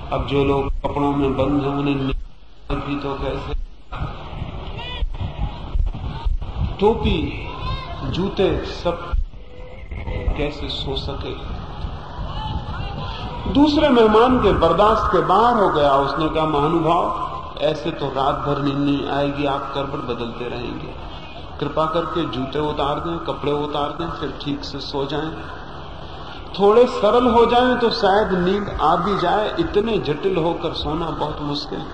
अब जो लोग कपड़ों में बंद हैं उन्हें भी तो कैसे, टोपी जूते सब कैसे सो सके। दूसरे मेहमान के बर्दाश्त के बाहर हो गया। उसने कहा, महानुभाव ऐसे तो रात भर नींद नहीं आएगी, आप करवट बदलते रहेंगे, कृपा करके जूते उतार दें, कपड़े उतार दें, फिर ठीक से सो जाएं, थोड़े सरल हो जाएं तो शायद नींद आ भी जाए, इतने जटिल होकर सोना बहुत मुश्किल है।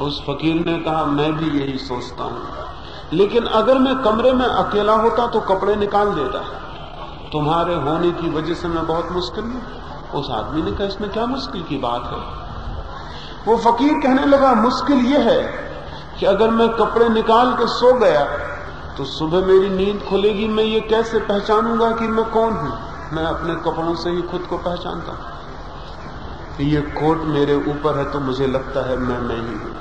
उस फकीर ने कहा, मैं भी यही सोचता हूं, लेकिन अगर मैं कमरे में अकेला होता तो कपड़े निकाल देता, तुम्हारे होने की वजह से मैं बहुत मुश्किल हूं। उस आदमी ने कहा, इसमें क्या मुश्किल की बात है। वो फकीर कहने लगा, मुश्किल यह है कि अगर मैं कपड़े निकाल के सो गया तो सुबह मेरी नींद खुलेगी, मैं ये कैसे पहचानूंगा कि मैं कौन हूं। मैं अपने कपड़ों से ही खुद को पहचानता हूं। ये कोट मेरे ऊपर है तो मुझे लगता है मैं ही हूं,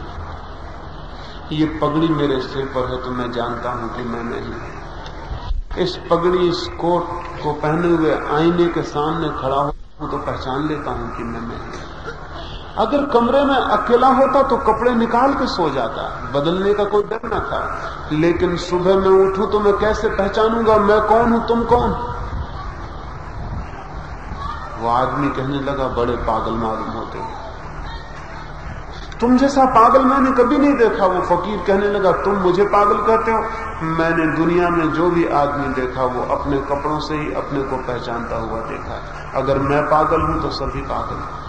ये पगड़ी मेरे सिर पर है तो मैं जानता हूं कि मैं ही हूं। इस पगड़ी, इस कोट को पहने हुए आईने के सामने खड़ा हूं तो पहचान लेता हूं कि मैं ही हूं। अगर कमरे में अकेला होता तो कपड़े निकाल के सो जाता, बदलने का कोई डर न था, लेकिन सुबह मैं उठूं तो मैं कैसे पहचानूंगा मैं कौन हूं, तुम कौन। वो आदमी कहने लगा, बड़े पागल मालूम होते हो, तुम जैसा पागल मैंने कभी नहीं देखा। वो फकीर कहने लगा, तुम मुझे पागल कहते हो, मैंने दुनिया में जो भी आदमी देखा वो अपने कपड़ों से ही अपने को पहचानता हुआ देखा। अगर मैं पागल हूं तो सभी पागल हैं।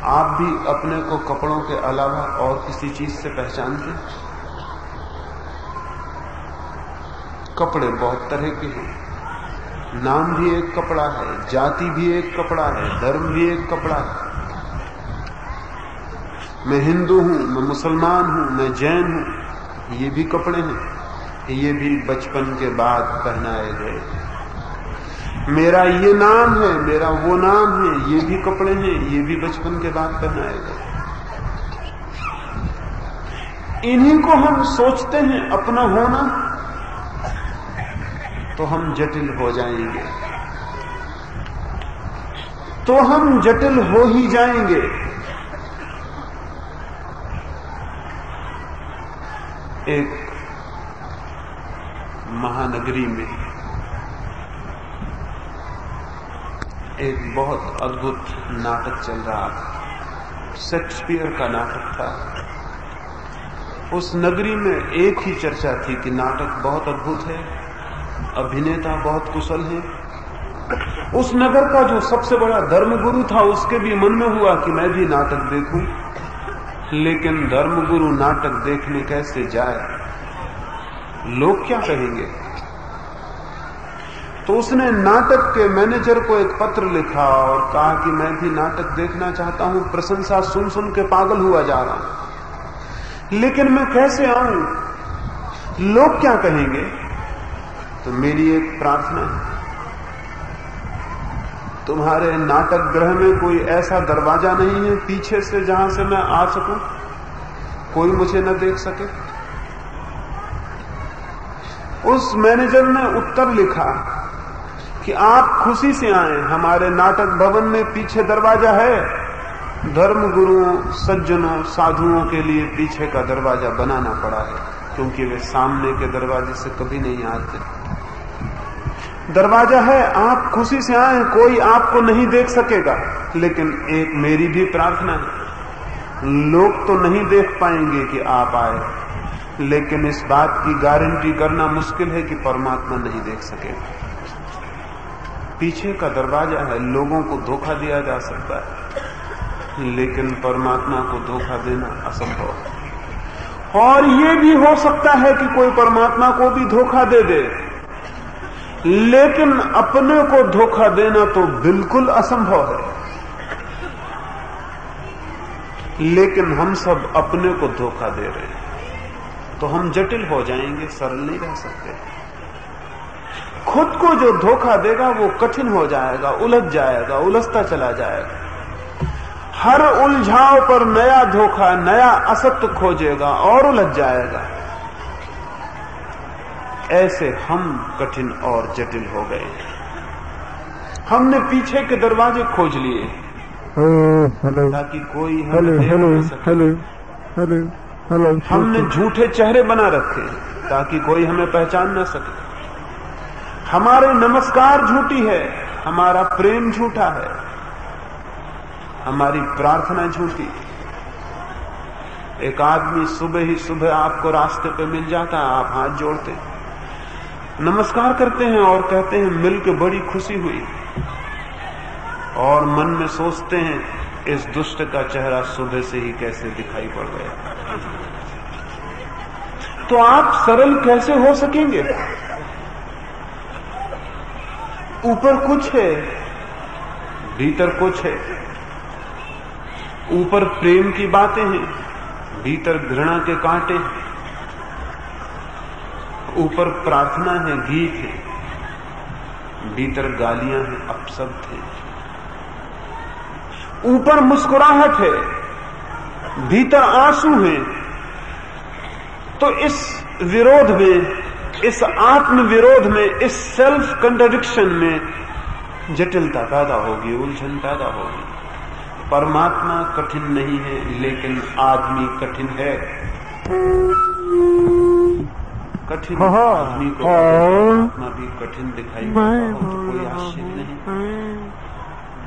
आप भी अपने को कपड़ों के अलावा और किसी चीज से पहचानते हैं? कपड़े बहुत तरह के हैं, नाम भी एक कपड़ा है, जाति भी एक कपड़ा है, धर्म भी एक कपड़ा है। मैं हिंदू हूं, मैं मुसलमान हूं, मैं जैन हूं, ये भी कपड़े हैं, ये भी बचपन के बाद पहनाए गए। मेरा ये नाम है, मेरा वो नाम है, ये भी कपड़े हैं, ये भी बचपन के बाद पहनाए गए। इन्हीं को हम सोचते हैं अपना होना, तो हम जटिल हो जाएंगे, तो हम जटिल हो ही जाएंगे। एक महानगरी में एक बहुत अद्भुत नाटक चल रहा था, शेक्सपियर का नाटक था। उस नगरी में एक ही चर्चा थी कि नाटक बहुत अद्भुत है, अभिनेता बहुत कुशल है। उस नगर का जो सबसे बड़ा धर्मगुरु था उसके भी मन में हुआ कि मैं भी नाटक देखूं, लेकिन धर्मगुरु नाटक देखने कैसे जाए, लोग क्या कहेंगे। तो उसने नाटक के मैनेजर को एक पत्र लिखा और कहा कि मैं भी नाटक देखना चाहता हूं, प्रशंसा सुन सुन के पागल हुआ जा रहा हूं, लेकिन मैं कैसे आऊं, लोग क्या कहेंगे। तो मेरी एक प्रार्थना है, तुम्हारे नाटक गृह में कोई ऐसा दरवाजा नहीं है पीछे से जहां से मैं आ सकूं, कोई मुझे न देख सके। उस मैनेजर ने उत्तर लिखा कि आप खुशी से आए, हमारे नाटक भवन में पीछे दरवाजा है, धर्मगुरुओं, सज्जनों, साधुओं के लिए पीछे का दरवाजा बनाना पड़ा है, क्योंकि वे सामने के दरवाजे से कभी नहीं आते। दरवाजा है, आप खुशी से आए, कोई आपको नहीं देख सकेगा, लेकिन एक मेरी भी प्रार्थना है, लोग तो नहीं देख पाएंगे कि आप आए, लेकिन इस बात की गारंटी करना मुश्किल है कि परमात्मा नहीं देख सकेगा। पीछे का दरवाजा है, लोगों को धोखा दिया जा सकता है, लेकिन परमात्मा को धोखा देना असंभव है। और ये भी हो सकता है कि कोई परमात्मा को भी धोखा दे दे, लेकिन अपने को धोखा देना तो बिल्कुल असंभव है। लेकिन हम सब अपने को धोखा दे रहे हैं, तो हम जटिल हो जाएंगे, सरल नहीं रह सकते। खुद को जो धोखा देगा वो कठिन हो जाएगा, उलझ जाएगा, उलझता चला जाएगा। हर उलझाव पर नया धोखा, नया असत्य खोजेगा और उलझ जाएगा। ऐसे हम कठिन और जटिल हो गए। हमने पीछे के दरवाजे खोज लिए ताकि कोई हमें देख न सके। हमने झूठे चेहरे बना रखे ताकि कोई हमें पहचान न सके। हमारे नमस्कार झूठी है, हमारा प्रेम झूठा है, हमारी प्रार्थना झूठी। एक आदमी सुबह ही सुबह आपको रास्ते पे मिल जाता है, आप हाथ जोड़ते नमस्कार करते हैं और कहते हैं मिल के बड़ी खुशी हुई, और मन में सोचते हैं इस दुष्ट का चेहरा सुबह से ही कैसे दिखाई पड़ गया। तो आप सरल कैसे हो सकेंगे? ऊपर कुछ है, भीतर कुछ है। ऊपर प्रेम की बातें हैं, भीतर घृणा के कांटे हैं। ऊपर प्रार्थना है, गीत है, भीतर गालियां हैं, अपशब्द है। ऊपर मुस्कुराहट है, भीतर आंसू हैं। तो इस विरोध में, इस आत्म विरोध में, इस सेल्फ कंट्राडिक्शन में जटिलता पैदा होगी, उलझन पैदा होगी। परमात्मा कठिन नहीं है, लेकिन आदमी कठिन है। कठिन आदमी को परमात्मा भी कठिन दिखाई पड़ता हो तो कोई आश्चर्य नहीं।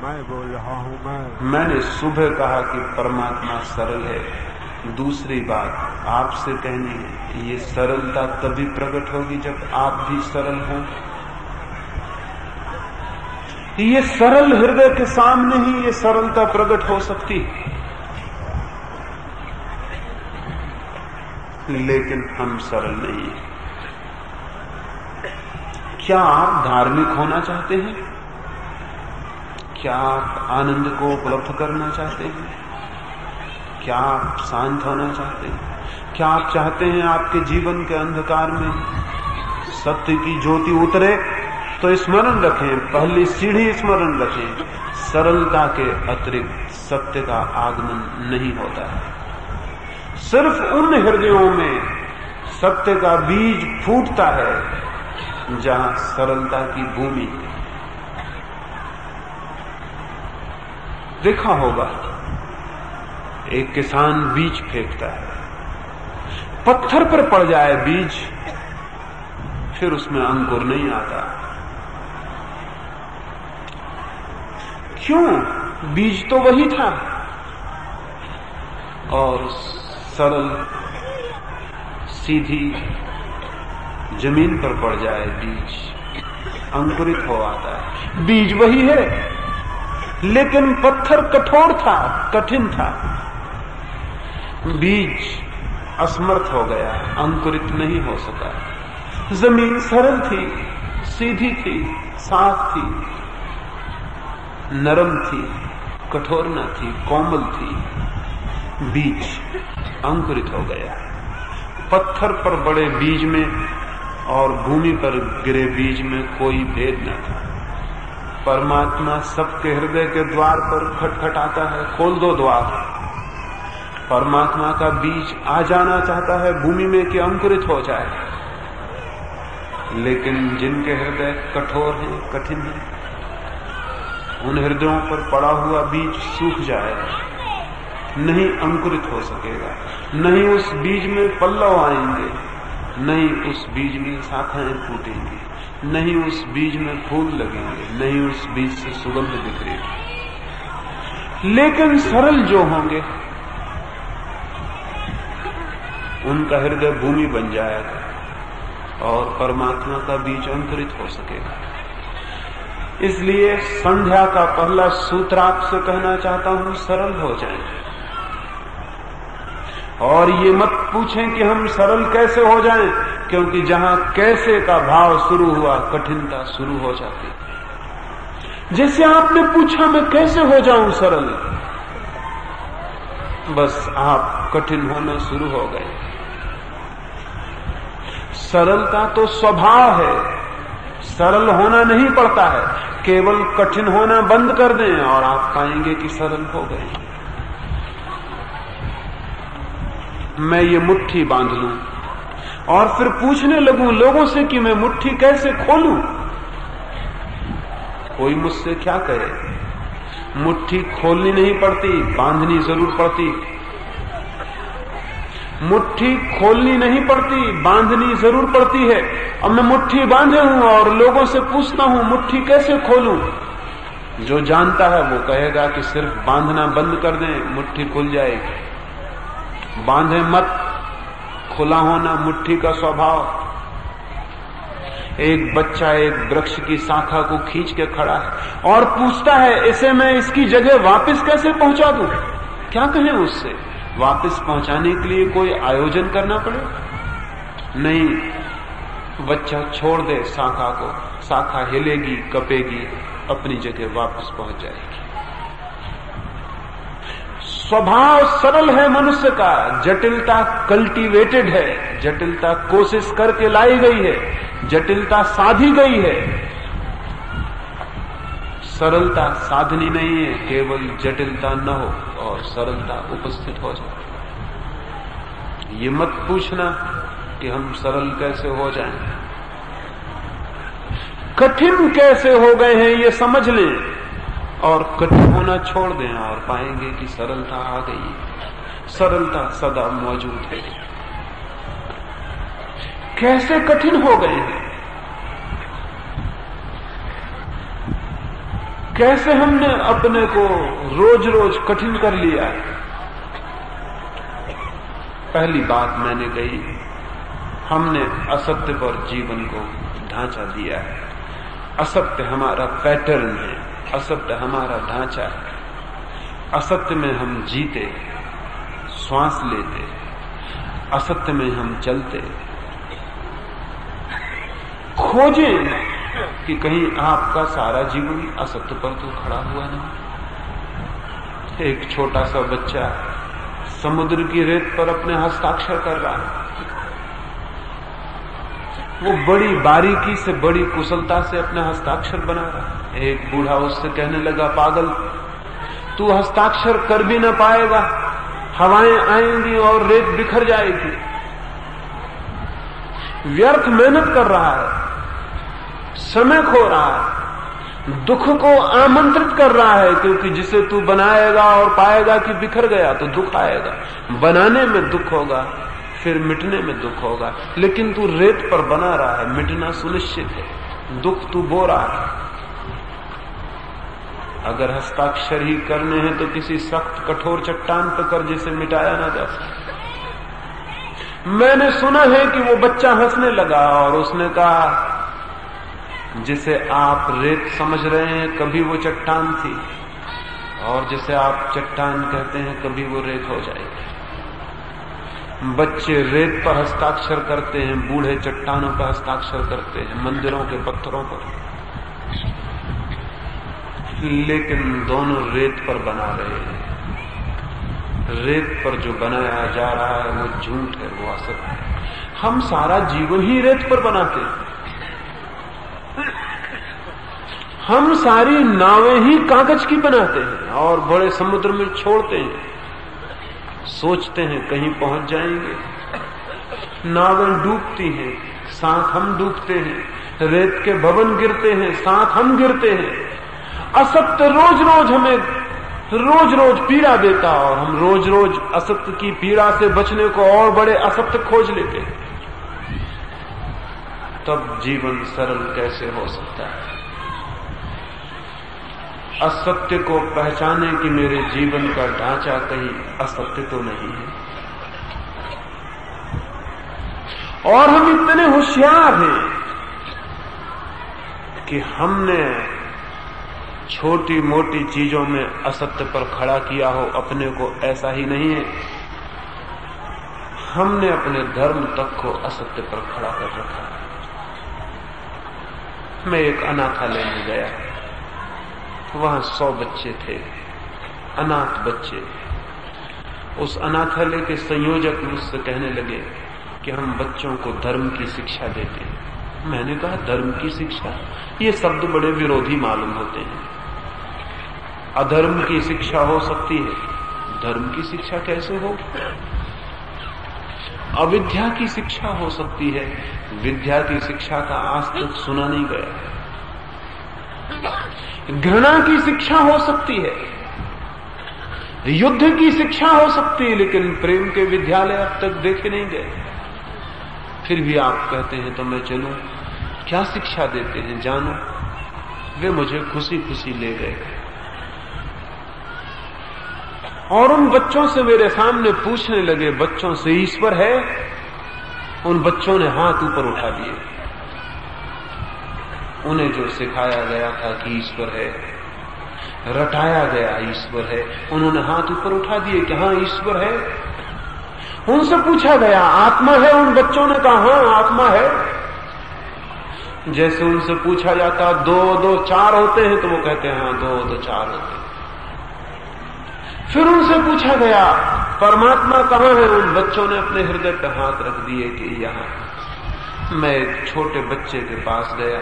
मैं बोल रहा हूं। मैंने सुबह कहा कि परमात्मा सरल है। दूसरी बात आपसे कहनी है, ये सरलता तभी प्रकट होगी जब आप भी सरल हों। ये सरल हृदय के सामने ही ये सरलता प्रकट हो सकती है। लेकिन हम सरल नहीं हैं। क्या आप धार्मिक होना चाहते हैं? क्या आप आनंद को उपलब्ध करना चाहते हैं? क्या आप शांत होना चाहते हैं? क्या आप चाहते हैं आपके जीवन के अंधकार में सत्य की ज्योति उतरे? तो स्मरण रखें, पहली सीढ़ी स्मरण रखें, सरलता के अतिरिक्त सत्य का आगमन नहीं होता है। सिर्फ उन हृदयों में सत्य का बीज फूटता है जहां सरलता की भूमि है। देखा होगा, एक किसान बीज फेंकता है, पत्थर पर पड़ जाए बीज, फिर उसमें अंकुर नहीं आता। क्यों? बीज तो वही था। और सरल सीधी जमीन पर पड़ जाए बीज, अंकुरित हो आता है। बीज वही है, लेकिन पत्थर कठोर था, कठिन था। बीज असमर्थ हो गया, अंकुरित नहीं हो सका। जमीन सरल थी, सीधी थी, साफ थी, नरम थी, कठोर न थी, कोमल थी। बीज अंकुरित हो गया। पत्थर पर बड़े बीज में और भूमि पर गिरे बीज में कोई भेद न था। परमात्मा सबके हृदय के द्वार पर खटखटाता है, खोल दो द्वार। परमात्मा का बीज आ जाना चाहता है भूमि में कि अंकुरित हो जाए। लेकिन जिनके हृदय कठोर हैं, कठिन हैं, उन हृदयों पर पड़ा हुआ बीज सूख जाएगा, नहीं अंकुरित हो सकेगा। नहीं उस बीज में पल्लव आएंगे, नहीं उस बीज में शाखाएं फूटेंगी, नहीं उस बीज में फूल लगेंगे, नहीं उस बीज से सुगंध बिखरेगी। लेकिन सरल जो होंगे उनका हृदय भूमि बन जाएगा और परमात्मा का बीज अंकुरित हो सकेगा। इसलिए संध्या का पहला सूत्र आपसे कहना चाहता हूं, सरल हो जाएं। और ये मत पूछें कि हम सरल कैसे हो जाएं, क्योंकि जहां कैसे का भाव शुरू हुआ, कठिनता शुरू हो जाती। जैसे आपने पूछा मैं कैसे हो जाऊं सरल, बस आप कठिन होना शुरू हो गए। सरलता तो स्वभाव है, सरल होना नहीं पड़ता है। केवल कठिन होना बंद कर दें और आप पाएंगे कि सरल हो गए। मैं ये मुट्ठी बांध लूं और फिर पूछने लगूं लोगों से कि मैं मुट्ठी कैसे खोलूं, कोई मुझसे क्या कहे। मुट्ठी खोलनी नहीं पड़ती, बांधनी जरूर पड़ती। मुट्ठी खोलनी नहीं पड़ती, बांधनी जरूर पड़ती है। अब मैं मुट्ठी बांधे हूं और लोगों से पूछता हूं मुट्ठी कैसे खोलूं। जो जानता है वो कहेगा कि सिर्फ बांधना बंद कर दें, मुट्ठी खुल जाएगी। बांधे मत, खुला होना मुट्ठी का स्वभाव। एक बच्चा एक वृक्ष की शाखा को खींच के खड़ा है और पूछता है इसे मैं इसकी जगह वापस कैसे पहुंचा दूं। क्या कहें उससे? वापस पहुंचाने के लिए कोई आयोजन करना पड़े? नहीं, बच्चा छोड़ दे शाखा को, शाखा हिलेगी, कपेगी, अपनी जगह वापस पहुंच जाएगी। स्वभाव सरल है मनुष्य का, जटिलता कल्टीवेटेड है, जटिलता कोशिश करके लाई गई है, जटिलता साधी गई है। सरलता साधनी नहीं है, केवल जटिलता न हो और सरलता उपस्थित हो जाए। ये मत पूछना कि हम सरल कैसे हो जाएं, कठिन कैसे हो गए हैं ये समझ लें और कठिन होना छोड़ दें और पाएंगे कि सरलता आ गई है। सरलता सदा मौजूद है। कैसे कठिन हो गए हैं, कैसे हमने अपने को रोज रोज कठिन कर लिया है। पहली बात मैंने कही, हमने असत्य पर जीवन को ढांचा दिया है। असत्य हमारा पैटर्न है, असत्य हमारा ढांचा है। असत्य में हम जीते, श्वास लेते, असत्य में हम चलते। खोजें कि कहीं आपका सारा जीवन असत्य पर तो खड़ा हुआ नहीं। एक छोटा सा बच्चा समुद्र की रेत पर अपने हस्ताक्षर कर रहा है। वो बड़ी बारीकी से, बड़ी कुशलता से अपने हस्ताक्षर बना रहा है। एक बूढ़ा उससे कहने लगा, पागल, तू हस्ताक्षर कर भी ना पाएगा, हवाएं आएंगी और रेत बिखर जाएगी। व्यर्थ मेहनत कर रहा है, समय खो रहा है, दुख को आमंत्रित कर रहा है, क्योंकि जिसे तू बनाएगा और पाएगा कि बिखर गया तो दुख आएगा। बनाने में दुख होगा, फिर मिटने में दुख होगा, लेकिन तू रेत पर बना रहा है, मिटना सुनिश्चित है, दुख तू बो रहा है। अगर हस्ताक्षर ही करने हैं तो किसी सख्त कठोर चट्टान पर कर, जिसे मिटाया ना जा सके। मैंने सुना है कि वो बच्चा हंसने लगा और उसने कहा, जिसे आप रेत समझ रहे हैं कभी वो चट्टान थी, और जिसे आप चट्टान कहते हैं कभी वो रेत हो जाएगी। बच्चे रेत पर हस्ताक्षर करते हैं, बूढ़े चट्टानों पर हस्ताक्षर करते हैं, मंदिरों के पत्थरों पर, लेकिन दोनों रेत पर बना रहे हैं। रेत पर जो बनाया जा रहा है वो झूठ है, वो असत्य है। हम सारा जीवन ही रेत पर बनाते हैं। हम सारी नावें ही कागज की बनाते हैं और बड़े समुद्र में छोड़ते हैं, सोचते हैं कहीं पहुंच जाएंगे। नावें डूबती हैं, साथ हम डूबते हैं। रेत के भवन गिरते हैं, साथ हम गिरते हैं। असत्य रोज रोज हमें रोज रोज पीड़ा देता और हम रोज रोज असत्य की पीड़ा से बचने को और बड़े असत्य खोज लेते हैं। तब जीवन सरल कैसे हो सकता है? असत्य को पहचाने कि मेरे जीवन का ढांचा कहीं असत्य तो नहीं है। और हम इतने होशियार हैं कि हमने छोटी मोटी चीजों में असत्य पर खड़ा किया हो अपने को, ऐसा ही नहीं है। हमने अपने धर्म तक को असत्य पर खड़ा कर रखा है। मैं एक अनाथालय में गया, वहां 100 बच्चे थे, अनाथ बच्चे। उस अनाथालय के संयोजक मुझसे कहने लगे कि हम बच्चों को धर्म की शिक्षा देते हैं। मैंने कहा, धर्म की शिक्षा? ये शब्द बड़े विरोधी मालूम होते हैं। अधर्म की शिक्षा हो सकती है, धर्म की शिक्षा कैसे हो? अविद्या की शिक्षा हो सकती है, विद्या की शिक्षा का आज तक सुना नहीं गया। घृणा की शिक्षा हो सकती है, युद्ध की शिक्षा हो सकती है, लेकिन प्रेम के विद्यालय अब तक देखे नहीं गए। फिर भी आप कहते हैं तो मैं चलूं, क्या शिक्षा देते हैं जानो। वे मुझे खुशी खुशी ले गए और उन बच्चों से मेरे सामने पूछने लगे, बच्चों से ईश्वर है? उन बच्चों ने हाथ ऊपर उठा दिए। उन्हें जो सिखाया गया था कि ईश्वर है, रटाया गया ईश्वर है, उन्होंने हाथ ऊपर उठा दिए कि हाँ ईश्वर है। उनसे पूछा गया आत्मा है? उन बच्चों ने कहा हाँ आत्मा है। जैसे उनसे पूछा जाता 2 2 4 होते हैं, तो वो कहते हैं हाँ 2 2 4 होते हैं। फिर उनसे पूछा गया परमात्मा कहाँ है? उन बच्चों ने अपने हृदय पर हाथ रख दिए कि यहाँ। मैं एक छोटे बच्चे के पास गया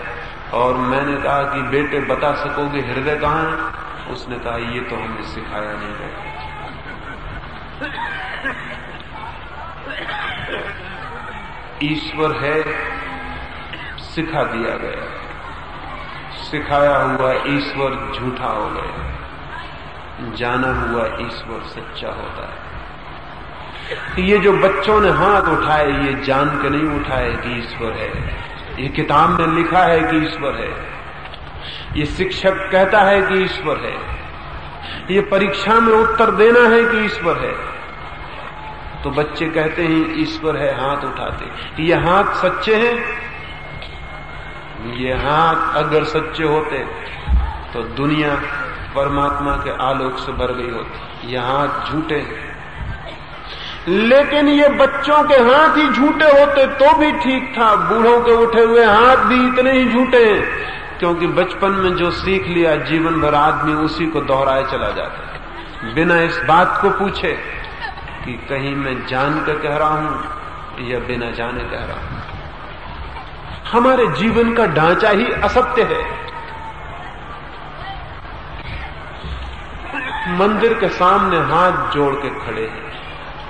और मैंने कहा कि बेटे बता सकोगे हृदय कहाँ है? उसने कहा ये तो हमें सिखाया नहीं गया। ईश्वर है सिखा दिया गया, सिखाया हुआ ईश्वर झूठा हो गया, जाना हुआ ईश्वर सच्चा होता है। ये जो बच्चों ने हाथ उठाए ये जान के नहीं उठाए कि ईश्वर है, ये किताब में लिखा है कि ईश्वर है, ये शिक्षक कहता है कि ईश्वर है, ये परीक्षा में उत्तर देना है कि ईश्वर है। तो बच्चे कहते हैं ईश्वर है, हाथ उठाते। ये हाथ सच्चे हैं? ये हाथ अगर सच्चे होते तो दुनिया परमात्मा के आलोक से भर गई होती। ये हाथ झूठे हैं, लेकिन ये बच्चों के हाथ ही झूठे होते तो भी ठीक था। बूढ़ों के उठे हुए हाथ भी इतने ही झूठे हैं, क्योंकि बचपन में जो सीख लिया जीवन भर आदमी उसी को दोहराए चला जाता है, बिना इस बात को पूछे कि कहीं मैं जान कर कह रहा हूं या बिना जाने कह रहा हूं। हमारे जीवन का ढांचा ही असत्य है। मंदिर के सामने हाथ जोड़ के खड़े हैं,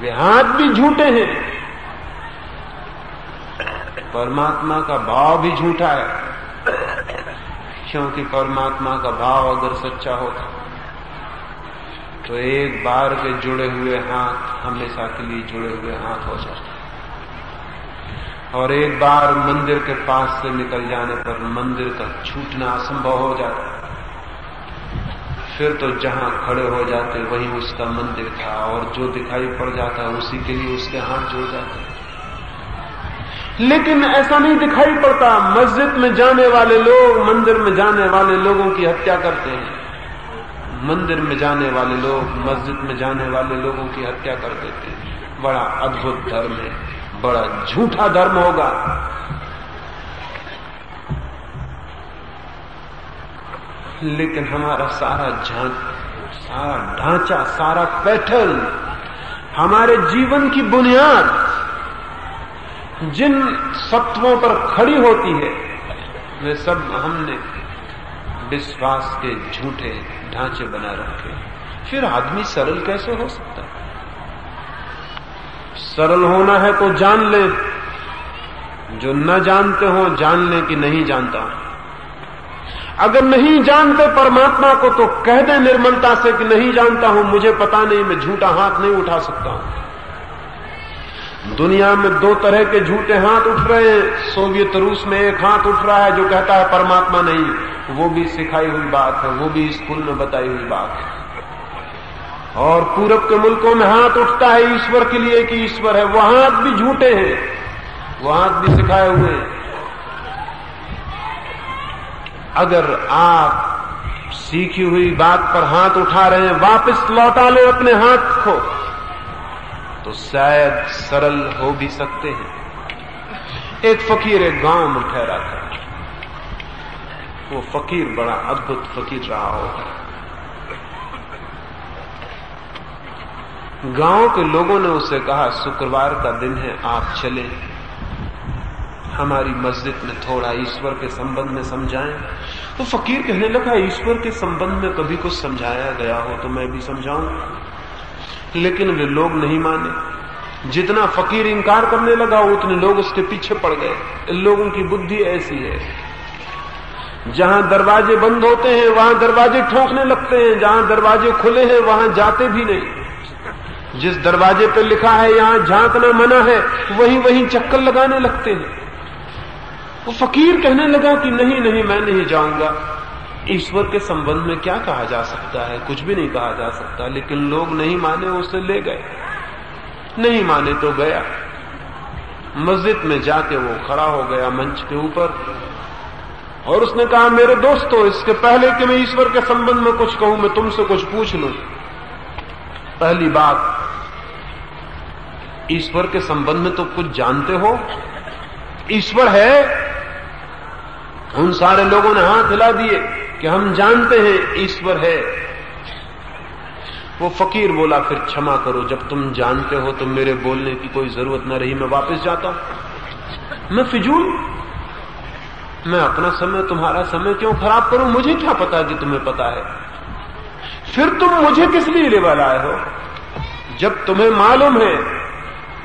वे हाथ भी झूठे हैं। परमात्मा का भाव भी झूठा है, क्योंकि परमात्मा का भाव अगर सच्चा होता तो एक बार के जुड़े हुए हाथ हमेशा के लिए जुड़े हुए हाथ हो जाते, और एक बार मंदिर के पास से निकल जाने पर मंदिर का छूटना असंभव हो जाता। फिर तो जहां खड़े हो जाते वहीं उसका मंदिर था, और जो दिखाई पड़ जाता उसी के लिए उसके हाथ जुड़ जाते। लेकिन ऐसा नहीं दिखाई पड़ता। मस्जिद में जाने वाले लोग मंदिर में जाने वाले लोगों की हत्या करते हैं, मंदिर में जाने वाले लोग मस्जिद में जाने वाले लोगों की हत्या कर देते हैं। बड़ा अद्भुत धर्म है, बड़ा झूठा धर्म होगा। लेकिन हमारा सारा ढांचा, सारा पैटर्न, हमारे जीवन की बुनियाद जिन सत्वों पर खड़ी होती है वे सब हमने विश्वास के झूठे ढांचे बना रखे। फिर आदमी सरल कैसे हो सकता है? सरल होना है तो जान ले, जो न जानते हो जान ले कि नहीं जानता। अगर नहीं जानते परमात्मा को तो कह दे निर्मलता से कि नहीं जानता हूं, मुझे पता नहीं, मैं झूठा हाथ नहीं उठा सकता हूं। दुनिया में 2 तरह के झूठे हाथ उठ रहे हैं। सोवियत रूस में एक हाथ उठ रहा है जो कहता है परमात्मा नहीं, वो भी सिखाई हुई बात है, वो भी स्कूल में बताई हुई बात है। और पूरब के मुल्कों में हाथ उठता है ईश्वर के लिए कि ईश्वर है, वो हाथ भी झूठे हैं, वो हाथ भी सिखाए हुए हैं। अगर आप सीखी हुई बात पर हाथ उठा रहे हैं, वापस लौटा लो अपने हाथ को, तो शायद सरल हो भी सकते हैं। एक फकीर एक गांव में ठहरा था। वो फकीर बड़ा अद्भुत फकीर रहा होगा। गांव के लोगों ने उससे कहा शुक्रवार का दिन है, आप चलें, हमारी मस्जिद में थोड़ा ईश्वर के संबंध में समझाएं। तो फकीर कहने लगा ईश्वर के संबंध में कभी कुछ समझाया गया हो तो मैं भी समझाऊं। लेकिन वे लोग नहीं माने। जितना फकीर इंकार करने लगा उतने लोग उसके पीछे पड़ गए। इन लोगों की बुद्धि ऐसी है। जहां दरवाजे बंद होते हैं वहां दरवाजे ठोकने लगते हैं, जहां दरवाजे खुले हैं वहां जाते भी नहीं। जिस दरवाजे पर लिखा है यहां झांकना मना है, वहीं वहीं चक्कर लगाने लगते हैं। वो फकीर कहने लगा कि नहीं नहीं, मैं नहीं जाऊंगा। ईश्वर के संबंध में क्या कहा जा सकता है? कुछ भी नहीं कहा जा सकता। लेकिन लोग नहीं माने, उसे ले गए। नहीं माने तो गया। मस्जिद में जाके वो खड़ा हो गया मंच के ऊपर और उसने कहा, मेरे दोस्तों, इसके पहले कि मैं ईश्वर के संबंध में कुछ कहूं, मैं तुमसे कुछ पूछ लूं। पहली बात, ईश्वर के संबंध में तो कुछ जानते हो? ईश्वर है? उन सारे लोगों ने हाथ हिला दिए कि हम जानते हैं ईश्वर है। वो फकीर बोला, फिर क्षमा करो, जब तुम जानते हो तो मेरे बोलने की कोई जरूरत न रही, मैं वापस जाता हूं। मैं फिजूल, मैं अपना समय, तुम्हारा समय क्यों खराब करूं? मुझे क्या पता कि तुम्हें पता है? फिर तुम मुझे किस लिए ले लाए हो? जब तुम्हें मालूम है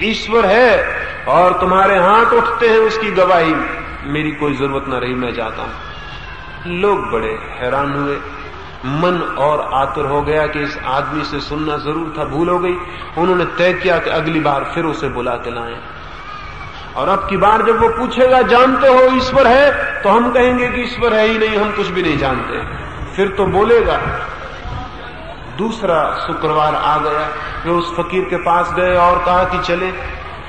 ईश्वर है और तुम्हारे हाथ उठते हैं उसकी गवाही, मेरी कोई जरूरत न रही, मैं जाता हूं। लोग बड़े हैरान हुए, मन और आतुर हो गया कि इस आदमी से सुनना जरूर था, भूल हो गई। उन्होंने तय किया कि अगली बार फिर उसे बुला के लाएं, और अब की बार जब वो पूछेगा जानते हो ईश्वर है, तो हम कहेंगे कि ईश्वर है ही नहीं, हम कुछ भी नहीं जानते। फिर तो बोलेगा। दूसरा शुक्रवार आ गया, वे उस फकीर के पास गए और कहा कि चले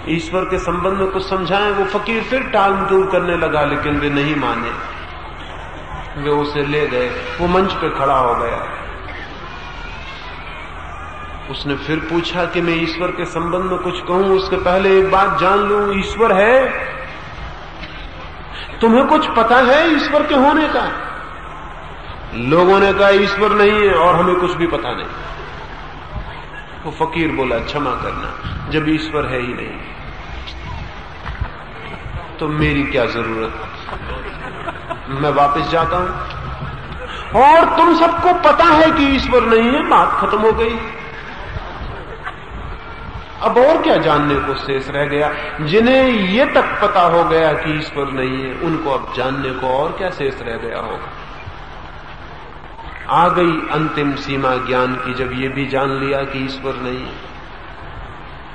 ईश्वर के संबंध में कुछ समझाएं। वो फकीर फिर टाल मटोल करने लगा, लेकिन वे नहीं माने। वे उसे ले गए, वो मंच पे खड़ा हो गया। उसने फिर पूछा कि मैं ईश्वर के संबंध में कुछ कहूं, उसके पहले एक बात जान लूं, ईश्वर है? तुम्हें कुछ पता है ईश्वर के होने का? लोगों ने कहा ईश्वर नहीं है और हमें कुछ भी पता नहीं। वो फकीर बोला, क्षमा करना, जब ईश्वर है ही नहीं तो मेरी क्या जरूरत, मैं वापस जाता हूं। और तुम सबको पता है कि ईश्वर नहीं है, बात खत्म हो गई। अब और क्या जानने को शेष रह गया? जिन्हें ये तक पता हो गया कि ईश्वर नहीं है, उनको अब जानने को और क्या शेष रह गया होगा? आ गई अंतिम सीमा ज्ञान की, जब ये भी जान लिया कि ईश्वर नहीं है।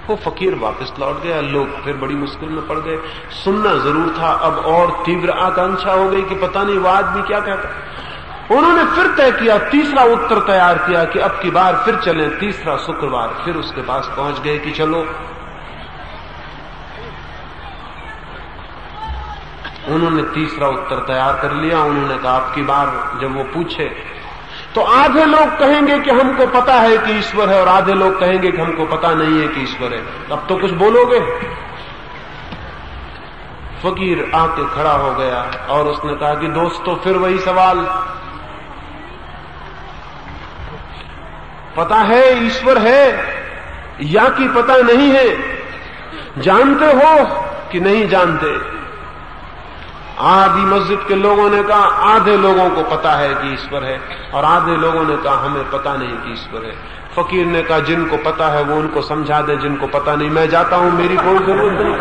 वो फकीर वापस लौट गया। लोग फिर बड़ी मुश्किल में पड़ गए। सुनना जरूर था, अब और तीव्र आकांक्षा हो गई कि पता नहीं वो आदमी क्या कहता। उन्होंने फिर तय किया, तीसरा उत्तर तैयार किया कि अब की बार फिर चलें। तीसरा शुक्रवार फिर उसके पास पहुंच गए कि चलो। उन्होंने तीसरा उत्तर तैयार कर लिया। उन्होंने कहा, अब की बार जब वो पूछे तो आधे लोग कहेंगे कि हमको पता है कि ईश्वर है और आधे लोग कहेंगे कि हमको पता नहीं है कि ईश्वर है। अब तो कुछ बोलोगे? फकीर आके खड़ा हो गया और उसने कहा कि दोस्तों, फिर वही सवाल, पता है ईश्वर है या कि पता नहीं है? जानते हो कि नहीं जानते? आधी मस्जिद के लोगों ने कहा, आधे लोगों को पता है कि ईश्वर है, और आधे लोगों ने कहा हमें पता नहीं कि ईश्वर है। फकीर ने कहा, जिनको पता है वो उनको समझा दे, जिनको पता नहीं मैं जाता हूं, मेरी कोई जरूरत नहीं।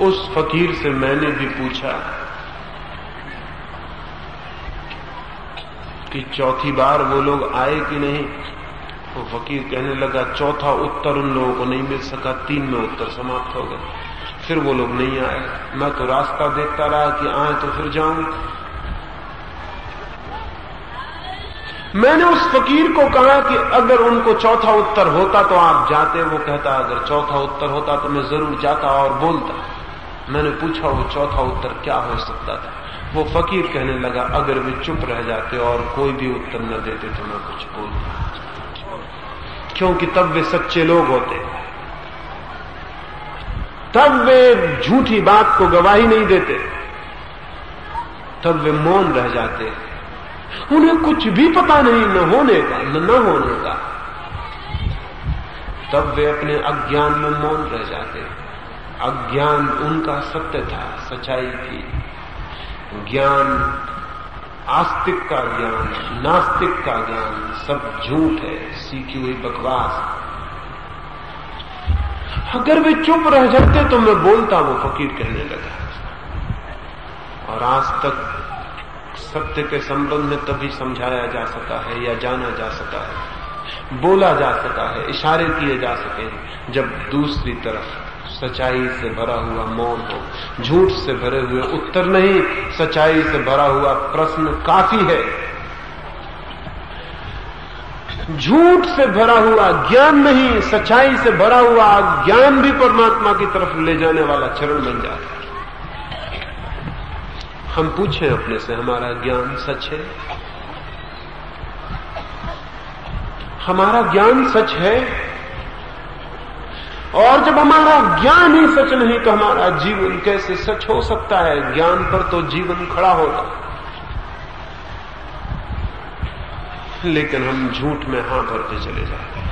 उस फकीर से मैंने भी पूछा कि चौथी बार वो लोग आए कि नहीं। तो फकीर कहने लगा, चौथा उत्तर उन लोगों को नहीं मिल सका, 3 में उत्तर समाप्त हो गए। फिर वो लोग नहीं आए। मैं तो रास्ता देखता रहा कि आए तो फिर जाऊं। मैंने उस फकीर को कहा कि अगर उनको चौथा उत्तर होता तो आप जाते। वो कहता, अगर चौथा उत्तर होता तो मैं जरूर जाता और बोलता। मैंने पूछा, वो चौथा उत्तर क्या हो सकता था? वो फकीर कहने लगा, अगर वे चुप रह जाते और कोई भी उत्तर न देते तो मैं कुछ बोलता, क्योंकि तब वे सच्चे लोग होते, तब वे झूठी बात को गवाही नहीं देते, तब वे मौन रह जाते। उन्हें कुछ भी पता नहीं, न होने का न होने का, तब वे अपने अज्ञान में मौन रह जाते। अज्ञान उनका सत्य था, सच्चाई थी। ज्ञान, आस्तिक का ज्ञान, नास्तिक का ज्ञान सब झूठ है, सीखी हुई बकवास। अगर वे चुप रह जाते तो मैं बोलता, वो फकीर कहने लगा। और आज तक सत्य के संबंध में तभी समझाया जा सका है या जाना जा सका है, बोला जा सका है, इशारे किए जा सके, जब दूसरी तरफ सच्चाई से भरा हुआ मौन हो। झूठ से भरे हुए उत्तर नहीं, सच्चाई से भरा हुआ प्रश्न काफी है। झूठ से भरा हुआ ज्ञान नहीं, सच्चाई से भरा हुआ ज्ञान भी परमात्मा की तरफ ले जाने वाला चरण बन जाता है। हम पूछें अपने से, हमारा ज्ञान सच है? हमारा ज्ञान सच है? और जब हमारा ज्ञान ही सच नहीं तो हमारा जीवन कैसे सच हो सकता है? ज्ञान पर तो जीवन खड़ा होता, लेकिन हम झूठ में हां भरते चले जाते हैं।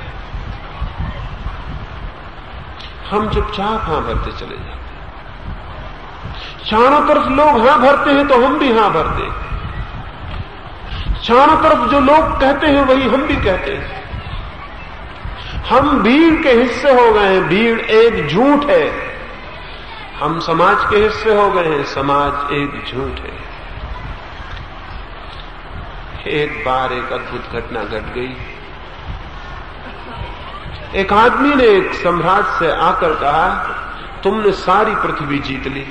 हम चुपचाप हां भरते चले जाते हैं। चारों तरफ लोग हां भरते हैं तो हम भी हां भरते हैं। चारों तरफ जो लोग कहते हैं वही हम भी कहते हैं। हम भीड़ के हिस्से हो गए हैं, भीड़ एक झूठ है। हम समाज के हिस्से हो गए हैं, समाज एक झूठ है। एक बार एक अद्भुत घटना घट गई। एक आदमी ने एक सम्राट से आकर कहा, तुमने सारी पृथ्वी जीत ली,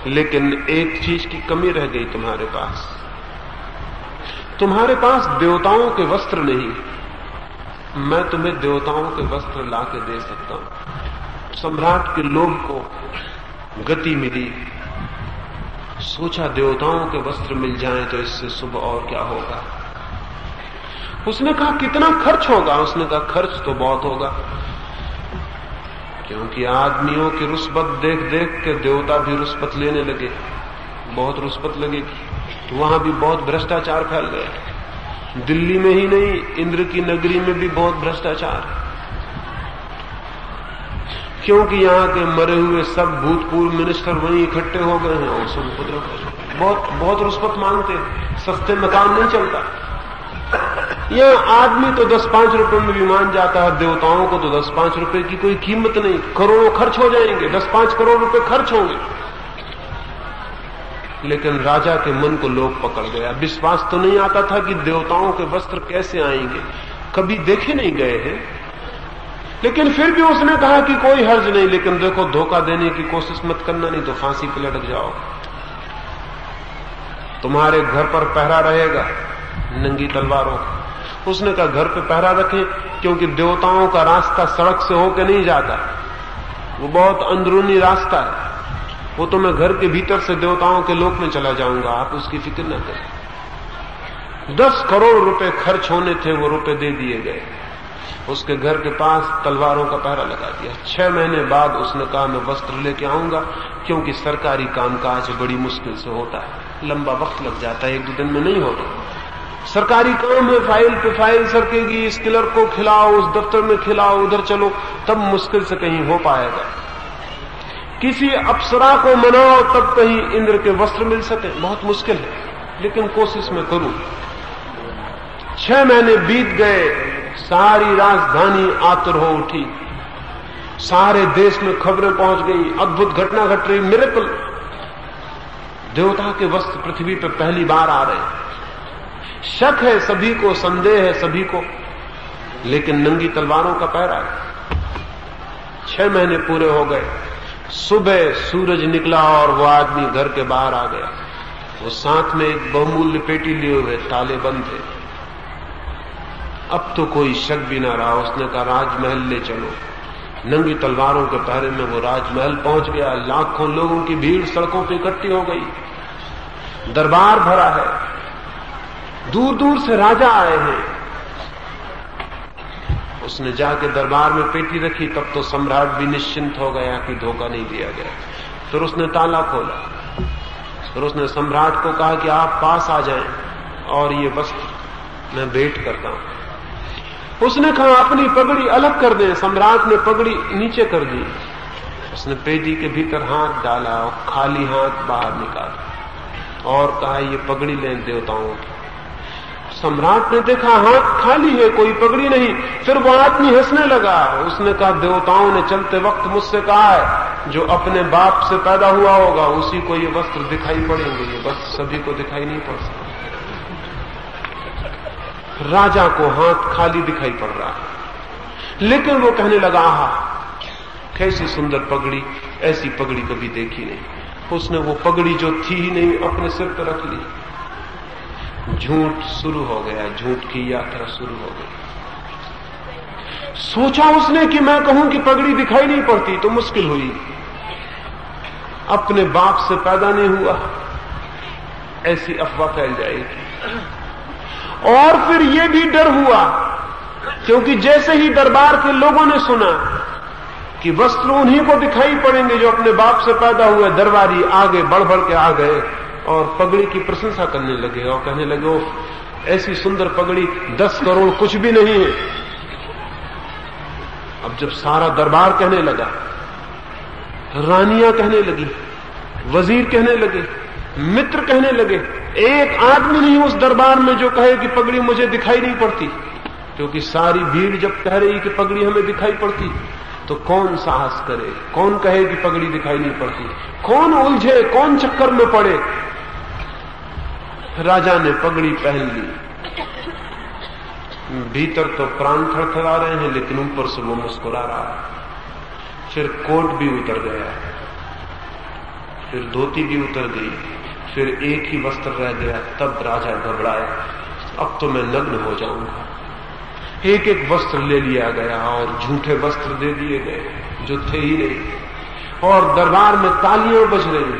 लेकिन एक चीज की कमी रह गई तुम्हारे पास। तुम्हारे पास देवताओं के वस्त्र नहीं। मैं तुम्हें देवताओं के वस्त्र लाके दे सकता हूं। सम्राट के लोभ को गति मिली, सोचा देवताओं के वस्त्र मिल जाएं तो इससे शुभ और क्या होगा। उसने कहा कितना खर्च होगा? उसने कहा खर्च तो बहुत होगा, क्योंकि आदमियों की रुस्बत देख देख के देवता भी रुस्बत लेने लगे। बहुत रुस्बत लगेगी, तो वहां भी बहुत भ्रष्टाचार फैल गया। दिल्ली में ही नहीं, इंद्र की नगरी में भी बहुत भ्रष्टाचार है, क्योंकि यहां के मरे हुए सब भूतपूर्व मिनिस्टर वहीं इकट्ठे हो गए हैं और सब बहुत रुस्बत मांगते हैं। सस्ते में काम नहीं चलता। यह आदमी तो 10-5 रुपए में भी मान जाता है, देवताओं को तो 10-5 रुपए की कोई कीमत नहीं। करोड़ों खर्च हो जाएंगे, 10-5 करोड़ रुपए खर्च होंगे। लेकिन राजा के मन को लोभ पकड़ गया। विश्वास तो नहीं आता था कि देवताओं के वस्त्र कैसे आएंगे, कभी देखे नहीं गए हैं। लेकिन फिर भी उसने कहा कि कोई हर्ज नहीं, लेकिन देखो धोखा देने की कोशिश मत करना, नहीं तो फांसी पे लटक जाओ। तुम्हारे घर पर पहरा रहेगा नंगी तलवारों का। उसने कहा घर पे पहरा रखें, क्योंकि देवताओं का रास्ता सड़क से होकर नहीं जाता, वो बहुत अंदरूनी रास्ता है। वो तो मैं घर के भीतर से देवताओं के लोक में चला जाऊंगा, आप उसकी फिक्र न करें। 10 करोड़ रुपए खर्च होने थे, वो रुपए दे दिए गए। उसके घर के पास तलवारों का पहरा लगा दिया। 6 महीने बाद उसने कहा मैं वस्त्र लेके आऊंगा, क्योंकि सरकारी कामकाज बड़ी मुश्किल से होता है, लंबा वक्त लग जाता है, 1-2 दिन में नहीं होता। सरकारी काम है, फाइल पे फाइल सरकेगी, इस क्लर्क को खिलाओ, उस दफ्तर में खिलाओ, उधर चलो, तब मुश्किल से कहीं हो पाएगा। किसी अप्सरा को मनाओ तब कहीं इंद्र के वस्त्र मिल सके, बहुत मुश्किल है, लेकिन कोशिश मैं करूं। 6 महीने बीत गए, सारी राजधानी आतुर हो उठी, सारे देश में खबरें पहुंच गई, अद्भुत घटना घट रही, मिरेकल। देवता के वस्त्र पृथ्वी पर पहली बार आ रहे हैं। शक है सभी को, संदेह है सभी को, लेकिन नंगी तलवारों का पहरा है। 6 महीने पूरे हो गए। सुबह सूरज निकला और वो आदमी घर के बाहर आ गया। वो साथ में एक बहुमूल्य पेटी लिए हुए, ताले बंद थे। अब तो कोई शक भी ना रहा। उसने कहा राजमहल ले चलो। नंगी तलवारों के पहरे में वो राजमहल पहुंच गया। लाखों लोगों की भीड़ सड़कों पर इकट्ठी हो गई, दरबार भरा है, दूर दूर से राजा आए हैं। उसने जाके दरबार में पेटी रखी, तब तो सम्राट भी निश्चिंत हो गया कि धोखा नहीं दिया गया। फिर उसने ताला खोला, फिर उसने सम्राट को कहा कि आप पास आ जाएं और ये वस्त्र मैं भेंट करता हूं। उसने कहा अपनी पगड़ी अलग कर दें। सम्राट ने पगड़ी नीचे कर दी। उसने पेटी के भीतर हाथ डाला और खाली हाथ बाहर निकाला और कहा ये पगड़ी लें देवताओं की। सम्राट ने देखा हाथ खाली है, कोई पगड़ी नहीं। फिर वो आदमी हंसने लगा। उसने कहा, देवताओं ने चलते वक्त मुझसे कहा है जो अपने बाप से पैदा हुआ होगा उसी को ये वस्त्र दिखाई पड़ेंगे, ये बस सभी को दिखाई नहीं पड़ सकते। राजा को हाथ खाली दिखाई पड़ रहा है, लेकिन वो कहने लगा, आहा कैसी सुंदर पगड़ी, ऐसी पगड़ी कभी देखी नहीं। उसने वो पगड़ी जो थी ही नहीं अपने सिर पर रख ली। झूठ शुरू हो गया, झूठ की यात्रा शुरू हो गई। सोचा उसने कि मैं कहूं कि पगड़ी दिखाई नहीं पड़ती तो मुश्किल हुई, अपने बाप से पैदा नहीं हुआ ऐसी अफवाह फैल जाएगी। और फिर यह भी डर हुआ, क्योंकि जैसे ही दरबार के लोगों ने सुना कि वस्त्र उन्हीं को दिखाई पड़ेंगे जो अपने बाप से पैदा हुए, दरबारी आगे बढ़ बढ़ के आ गए और पगड़ी की प्रशंसा करने लगे और कहने लगे, ऐसी सुंदर पगड़ी 10 करोड़ कुछ भी नहीं है। अब जब सारा दरबार कहने लगा, रानियां कहने लगी, वजीर कहने लगे, मित्र कहने लगे, एक आदमी नहीं उस दरबार में जो कहे कि पगड़ी मुझे दिखाई नहीं पड़ती। क्योंकि सारी भीड़ जब कह रही कि पगड़ी हमें दिखाई पड़ती तो कौन साहस करे, कौन कहे कि पगड़ी दिखाई नहीं पड़ती, कौन उलझे, कौन चक्कर में पड़े। राजा ने पगड़ी पहन ली। भीतर तो प्राण थरथरा रहे हैं, लेकिन ऊपर से वो मुस्कुरा रहा है। फिर कोट भी उतर गया, फिर धोती भी उतर गई, फिर एक ही वस्त्र रह गया। तब राजा घबराया, अब तो मैं नग्न हो जाऊंगा। एक एक वस्त्र ले लिया गया और झूठे वस्त्र दे दिए गए जो थे ही नहीं। और दरबार में तालियां बज रही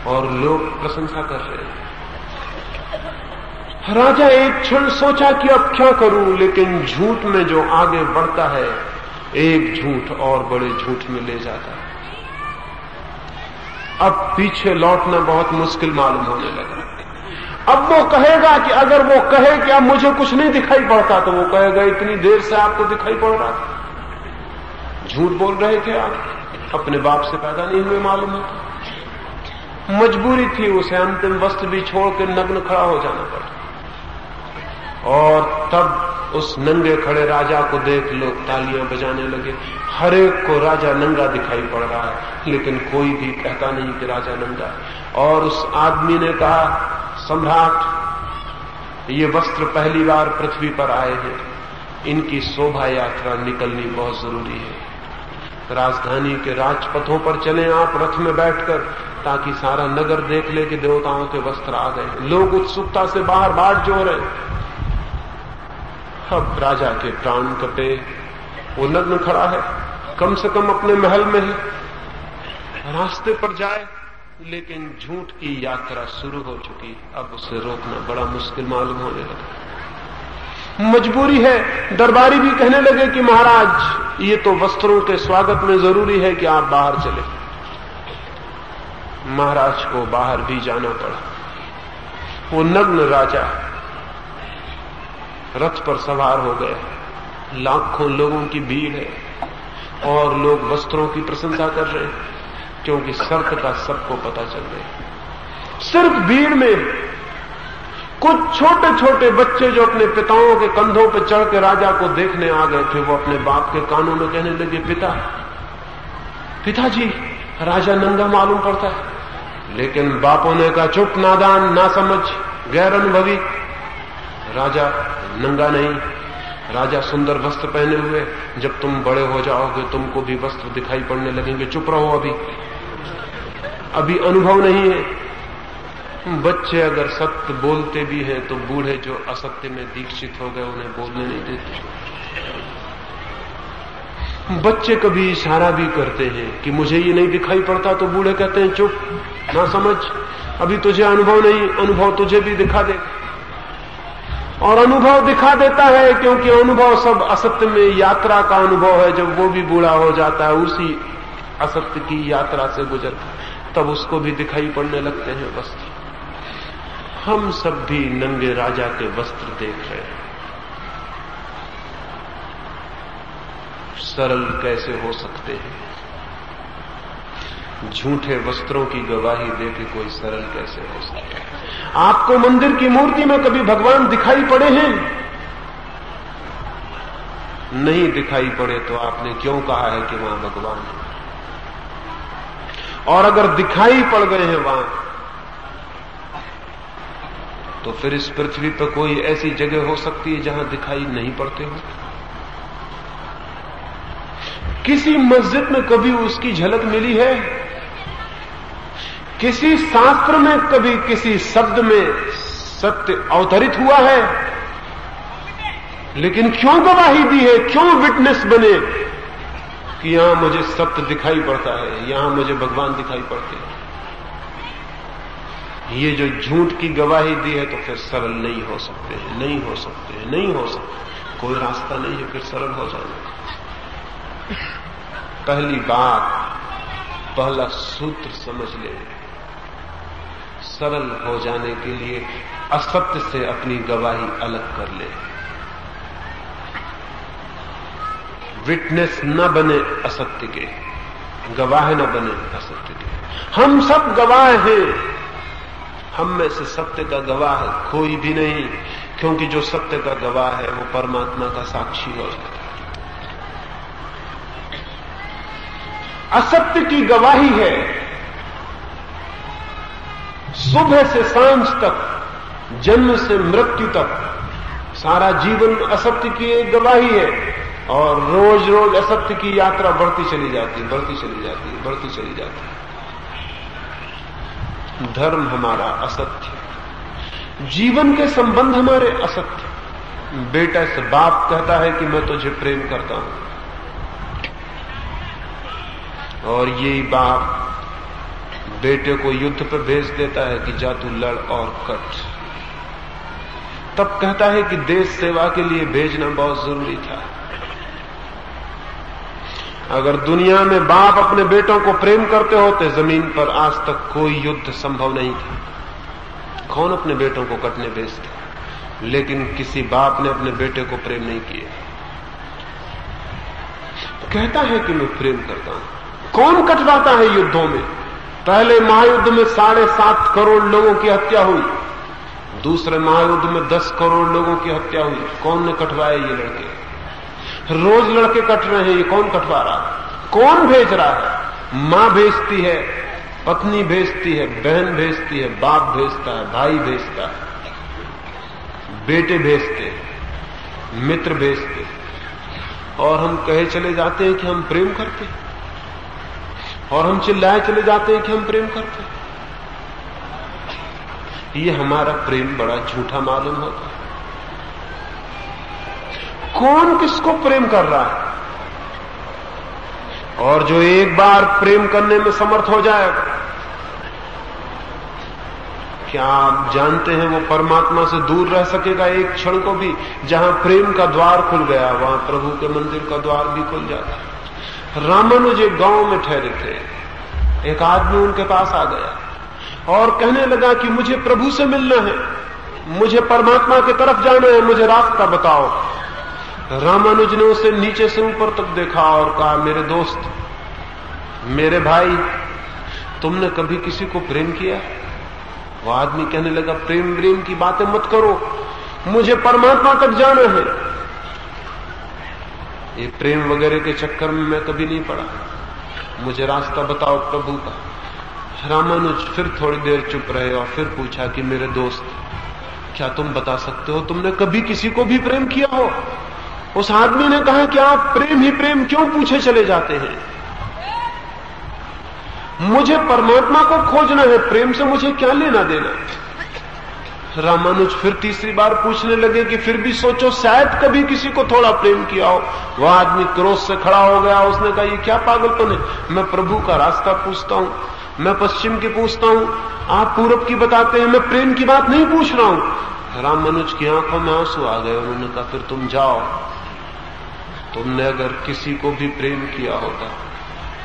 और लोग प्रशंसा कर रहे हैं। राजा एक क्षण सोचा कि अब क्या करूं, लेकिन झूठ में जो आगे बढ़ता है एक झूठ और बड़े झूठ में ले जाता है। अब पीछे लौटना बहुत मुश्किल मालूम होने लगा। अब वो कहेगा कि अगर वो कहे कि अब मुझे कुछ नहीं दिखाई पड़ता, तो वो कहेगा इतनी देर से आपको दिखाई पड़ रहा था, झूठ बोल रहे थे आप, अपने बाप से पैदा नहीं हुए मालूम होता। मजबूरी थी उसे अंतिम वस्त्र भी छोड़कर नग्न खड़ा हो जाना पड़ा। और तब उस नंगे खड़े राजा को देख लोग तालियां बजाने लगे। हर एक को राजा नंगा दिखाई पड़ रहा है, लेकिन कोई भी कहता नहीं कि राजा नंगा है। और उस आदमी ने कहा, सम्राट, ये वस्त्र पहली बार पृथ्वी पर आए हैं, इनकी शोभा यात्रा निकलनी बहुत जरूरी है। राजधानी के राजपथों पर चलें आप रथ में बैठकर, ताकि सारा नगर देख ले कि देवताओं के वस्त्र आ गए। लोग उत्सुकता से बाहर बाट जो रहे। अब राजा के प्राण कपे, वो नग्न खड़ा है, कम से कम अपने महल में है, रास्ते पर जाए, लेकिन झूठ की यात्रा शुरू हो चुकी। अब उसे रोकना बड़ा मुश्किल मालूम होने लगा। मजबूरी है। दरबारी भी कहने लगे कि महाराज, ये तो वस्त्रों के स्वागत में जरूरी है कि आप बाहर चले। महाराज को बाहर भी जाना पड़ा। वो नग्न राजा रथ पर सवार हो गए। लाखों लोगों की भीड़ है और लोग वस्त्रों की प्रशंसा कर रहे हैं, क्योंकि शर्त का सबको पता चल रहा है। सिर्फ भीड़ में कुछ छोटे छोटे बच्चे जो अपने पिताओं के कंधों पर चढ़ के राजा को देखने आ गए थे, वो अपने बाप के कानों में कहने लगे, पिताजी, राजा नंगा मालूम पड़ता है। लेकिन बापों ने कहा, चुप नादान, ना समझ, गैर अनुभवी। राजा नंगा नहीं, राजा सुंदर वस्त्र पहने हुए। जब तुम बड़े हो जाओगे तुमको भी वस्त्र दिखाई पड़ने लगेंगे, चुप रहो, अभी अनुभव नहीं है। बच्चे अगर सत्य बोलते भी हैं तो बूढ़े जो असत्य में दीक्षित हो गए उन्हें बोलने नहीं देते। बच्चे कभी इशारा भी करते हैं कि मुझे ये नहीं दिखाई पड़ता, तो बूढ़े कहते हैं, चुप, ना समझ, अभी तुझे अनुभव नहीं, अनुभव तुझे भी दिखा दे। और अनुभव दिखा देता है, क्योंकि अनुभव सब असत्य में यात्रा का अनुभव है। जब वो भी बूढ़ा हो जाता है, उसी असत्य की यात्रा से गुजरता है, तब उसको भी दिखाई पड़ने लगते हैं वस्त्र। हम सब भी नंगे राजा के वस्त्र देख रहे हैं। सरल कैसे हो सकते हैं? झूठे वस्त्रों की गवाही देके कोई सरल कैसे हो सकता है? आपको मंदिर की मूर्ति में कभी भगवान दिखाई पड़े हैं? नहीं दिखाई पड़े तो आपने क्यों कहा है कि वहां भगवान है? और अगर दिखाई पड़ गए हैं वहां, तो फिर इस पृथ्वी पर कोई ऐसी जगह हो सकती है जहां दिखाई नहीं पड़ते हो? किसी मस्जिद में कभी उसकी झलक मिली है? किसी शास्त्र में कभी किसी शब्द में सत्य अवतरित हुआ है? लेकिन क्यों गवाही दी है, क्यों विटनेस बने कि यहां मुझे सत्य दिखाई पड़ता है, यहां मुझे भगवान दिखाई पड़ते हैं? ये जो झूठ की गवाही दी है, तो फिर सरल नहीं हो सकते हैं, नहीं हो सकते हैं, नहीं हो सकते। कोई रास्ता नहीं है फिर सरल हो जाने का। पहली बात, पहला सूत्र समझ ले, सरल हो जाने के लिए असत्य से अपनी गवाही अलग कर ले। विटनेस न बने असत्य के, गवाह न बने असत्य के। हम सब गवाह हैं, हम में से सत्य का गवाह कोई भी नहीं, क्योंकि जो सत्य का गवाह है वो परमात्मा का साक्षी हो जाता है। असत्य की गवाही है सुबह से सांझ तक, जन्म से मृत्यु तक, सारा जीवन असत्य की एक गवाही है। और रोज रोज असत्य की यात्रा बढ़ती चली जाती, बढ़ती चली जाती, बढ़ती चली जाती। धर्म हमारा असत्य, जीवन के संबंध हमारे असत्य। बेटा से बाप कहता है कि मैं तुझे प्रेम करता हूं, और यही बाप बेटे को युद्ध पर भेज देता है कि जा तू लड़ और कट। तब कहता है कि देश सेवा के लिए भेजना बहुत जरूरी था। अगर दुनिया में बाप अपने बेटों को प्रेम करते होते, जमीन पर आज तक कोई युद्ध संभव नहीं था। कौन अपने बेटों को कटने भेजते? लेकिन किसी बाप ने अपने बेटे को प्रेम नहीं किया। कहता है कि मैं प्रेम करता हूं। कौन कटवाता है युद्धों में? पहले महायुद्ध में 7.5 करोड़ लोगों की हत्या हुई, दूसरे महायुद्ध में 10 करोड़ लोगों की हत्या हुई। कौन ने कटवाया? ये लड़के। रोज लड़के कट रहे हैं, ये कौन कटवा रहा है? कौन भेज रहा है? मां भेजती है, पत्नी भेजती है, बहन भेजती है, बाप भेजता है, भाई भेजता है, बेटे भेजते, मित्र भेजते, और हम कहे चले जाते हैं कि हम प्रेम करते हैं, और हम चिल्लाए चले जाते हैं कि हम प्रेम करते हैं। ये हमारा प्रेम बड़ा झूठा मालूम होता है। कौन किसको प्रेम कर रहा है? और जो एक बार प्रेम करने में समर्थ हो जाएगा, क्या आप जानते हैं वो परमात्मा से दूर रह सकेगा एक क्षण को भी? जहां प्रेम का द्वार खुल गया, वहां प्रभु के मंदिर का द्वार भी खुल जाता। रामानुज एक गांव में ठहरे थे। एक आदमी उनके पास आ गया और कहने लगा कि मुझे प्रभु से मिलना है, मुझे परमात्मा की तरफ जाना है, मुझे रास्ता बताओ। रामानुज ने उसे नीचे से ऊपर तक देखा और कहा, मेरे दोस्त, मेरे भाई, तुमने कभी किसी को प्रेम किया? वो आदमी कहने लगा, प्रेम प्रेम की बातें मत करो, मुझे परमात्मा तक जाना है। ये प्रेम वगैरह के चक्कर में मैं कभी नहीं पड़ा, मुझे रास्ता बताओ प्रभु का। रामानुज फिर थोड़ी देर चुप रहे और फिर पूछा कि मेरे दोस्त, क्या तुम बता सकते हो तुमने कभी किसी को भी प्रेम किया हो? उस आदमी ने कहा कि आप प्रेम ही प्रेम क्यों पूछे चले जाते हैं? मुझे परमात्मा को खोजना है, प्रेम से मुझे क्या लेना देना? रामानुज फिर तीसरी बार पूछने लगे कि फिर भी सोचो, शायद कभी किसी को थोड़ा प्रेम किया हो। वह आदमी क्रोध से खड़ा हो गया। उसने कहा, ये क्या पागलपन है? मैं प्रभु का रास्ता पूछता हूं, मैं पश्चिम की पूछता हूं, आप पूरब की बताते हैं, मैं प्रेम की बात नहीं पूछ रहा हूं। रामानुज की आंखों में आंसू आ गए। उन्होंने कहा, फिर तुम जाओ, तुमने अगर किसी को भी प्रेम किया होता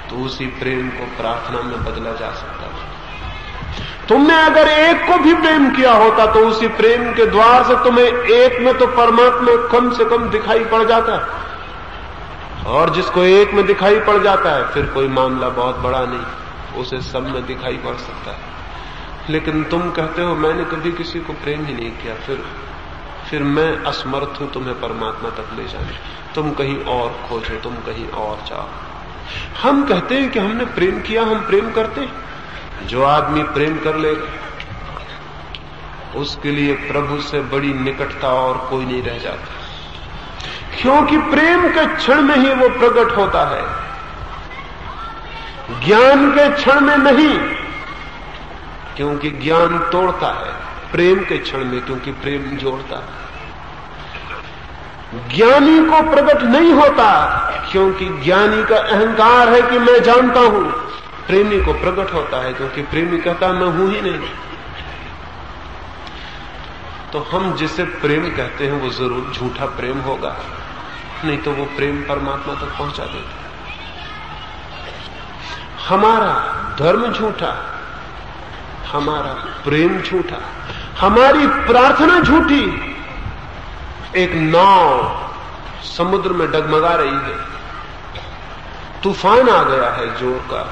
तो उसी प्रेम को प्रार्थना में बदला जा सकता था। तुमने अगर एक को भी प्रेम किया होता तो उसी प्रेम के द्वार से तुम्हें एक में तो परमात्मा कम से कम दिखाई पड़ जाता है। और जिसको एक में दिखाई पड़ जाता है, फिर कोई मामला बहुत बड़ा नहीं, उसे सब में दिखाई पड़ सकता है। लेकिन तुम कहते हो मैंने कभी किसी को प्रेम ही नहीं किया, फिर मैं असमर्थ हूं तुम्हें परमात्मा तक ले जाने। तुम कहीं और खोजो, तुम कहीं और जाओ। हम कहते हैं कि हमने प्रेम किया, हम प्रेम करते हैं। जो आदमी प्रेम कर लेगा उसके लिए प्रभु से बड़ी निकटता और कोई नहीं रह जाता, क्योंकि प्रेम के क्षण में ही वो प्रकट होता है, ज्ञान के क्षण में नहीं, क्योंकि ज्ञान तोड़ता है। प्रेम के क्षण में, क्योंकि प्रेम जोड़ता है। ज्ञानी को प्रकट नहीं होता, क्योंकि ज्ञानी का अहंकार है कि मैं जानता हूं। प्रेमी को प्रकट होता है, क्योंकि प्रेमी कहता मैं हूं ही नहीं। तो हम जिसे प्रेम कहते हैं वो जरूर झूठा प्रेम होगा, नहीं तो वो प्रेम परमात्मा तक पहुंचा देता। हमारा धर्म झूठा, हमारा प्रेम झूठा, हमारी प्रार्थना झूठी। एक नाव समुद्र में डगमगा रही है, तूफान आ गया है जोर का,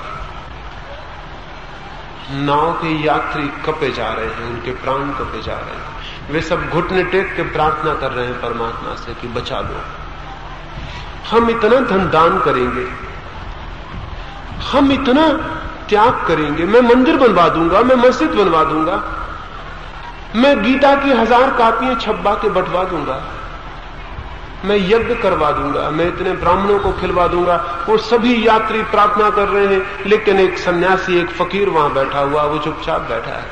नाव के यात्री कपे जा रहे हैं, उनके प्राण कपे जा रहे हैं। वे सब घुटने टेक के प्रार्थना कर रहे हैं परमात्मा से कि बचा लो। हम इतना धन दान करेंगे, हम इतना त्याग करेंगे, मैं मंदिर बनवा दूंगा, मैं मस्जिद बनवा दूंगा, मैं गीता की 1000 कापियां छपवा के बंटवा दूंगा, मैं यज्ञ करवा दूंगा, मैं इतने ब्राह्मणों को खिलवा दूंगा। वो सभी यात्री प्रार्थना कर रहे हैं, लेकिन एक सन्यासी, एक फकीर वहां बैठा हुआ, वो चुपचाप बैठा है।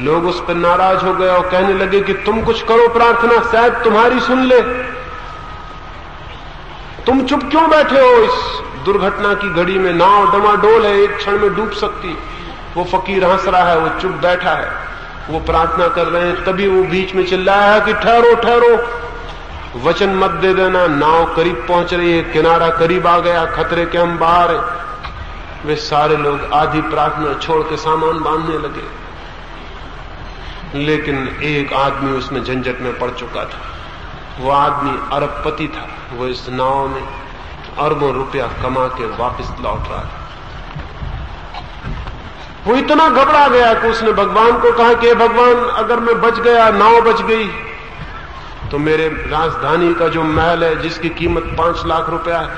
लोग उस पर नाराज हो गए और कहने लगे कि तुम कुछ करो प्रार्थना, शायद तुम्हारी सुन ले। तुम चुप क्यों बैठे हो? इस दुर्घटना की घड़ी में नाव डमाडोल है, एक क्षण में डूब सकती। वो फकीर हंस रहा है, वो चुप बैठा है, वो प्रार्थना कर रहे हैं। तभी वो बीच में चिल्लाया है कि ठहरो ठहरो, वचन मत दे देना, नाव करीब पहुंच रही है, किनारा करीब आ गया, खतरे के हम बाहर हैं। वे सारे लोग आधी प्रार्थना छोड़ के सामान बांधने लगे, लेकिन एक आदमी उसमें झंझट में पड़ चुका था। वो आदमी अरबपति था, वो इस नाव में अरबों रुपया कमा के वापस लौट रहा था। वो इतना घबरा गया कि उसने भगवान को कहा कि भगवान, अगर मैं बच गया, नाव बच गई, तो मेरे राजधानी का जो महल है जिसकी कीमत 5 लाख रुपया है,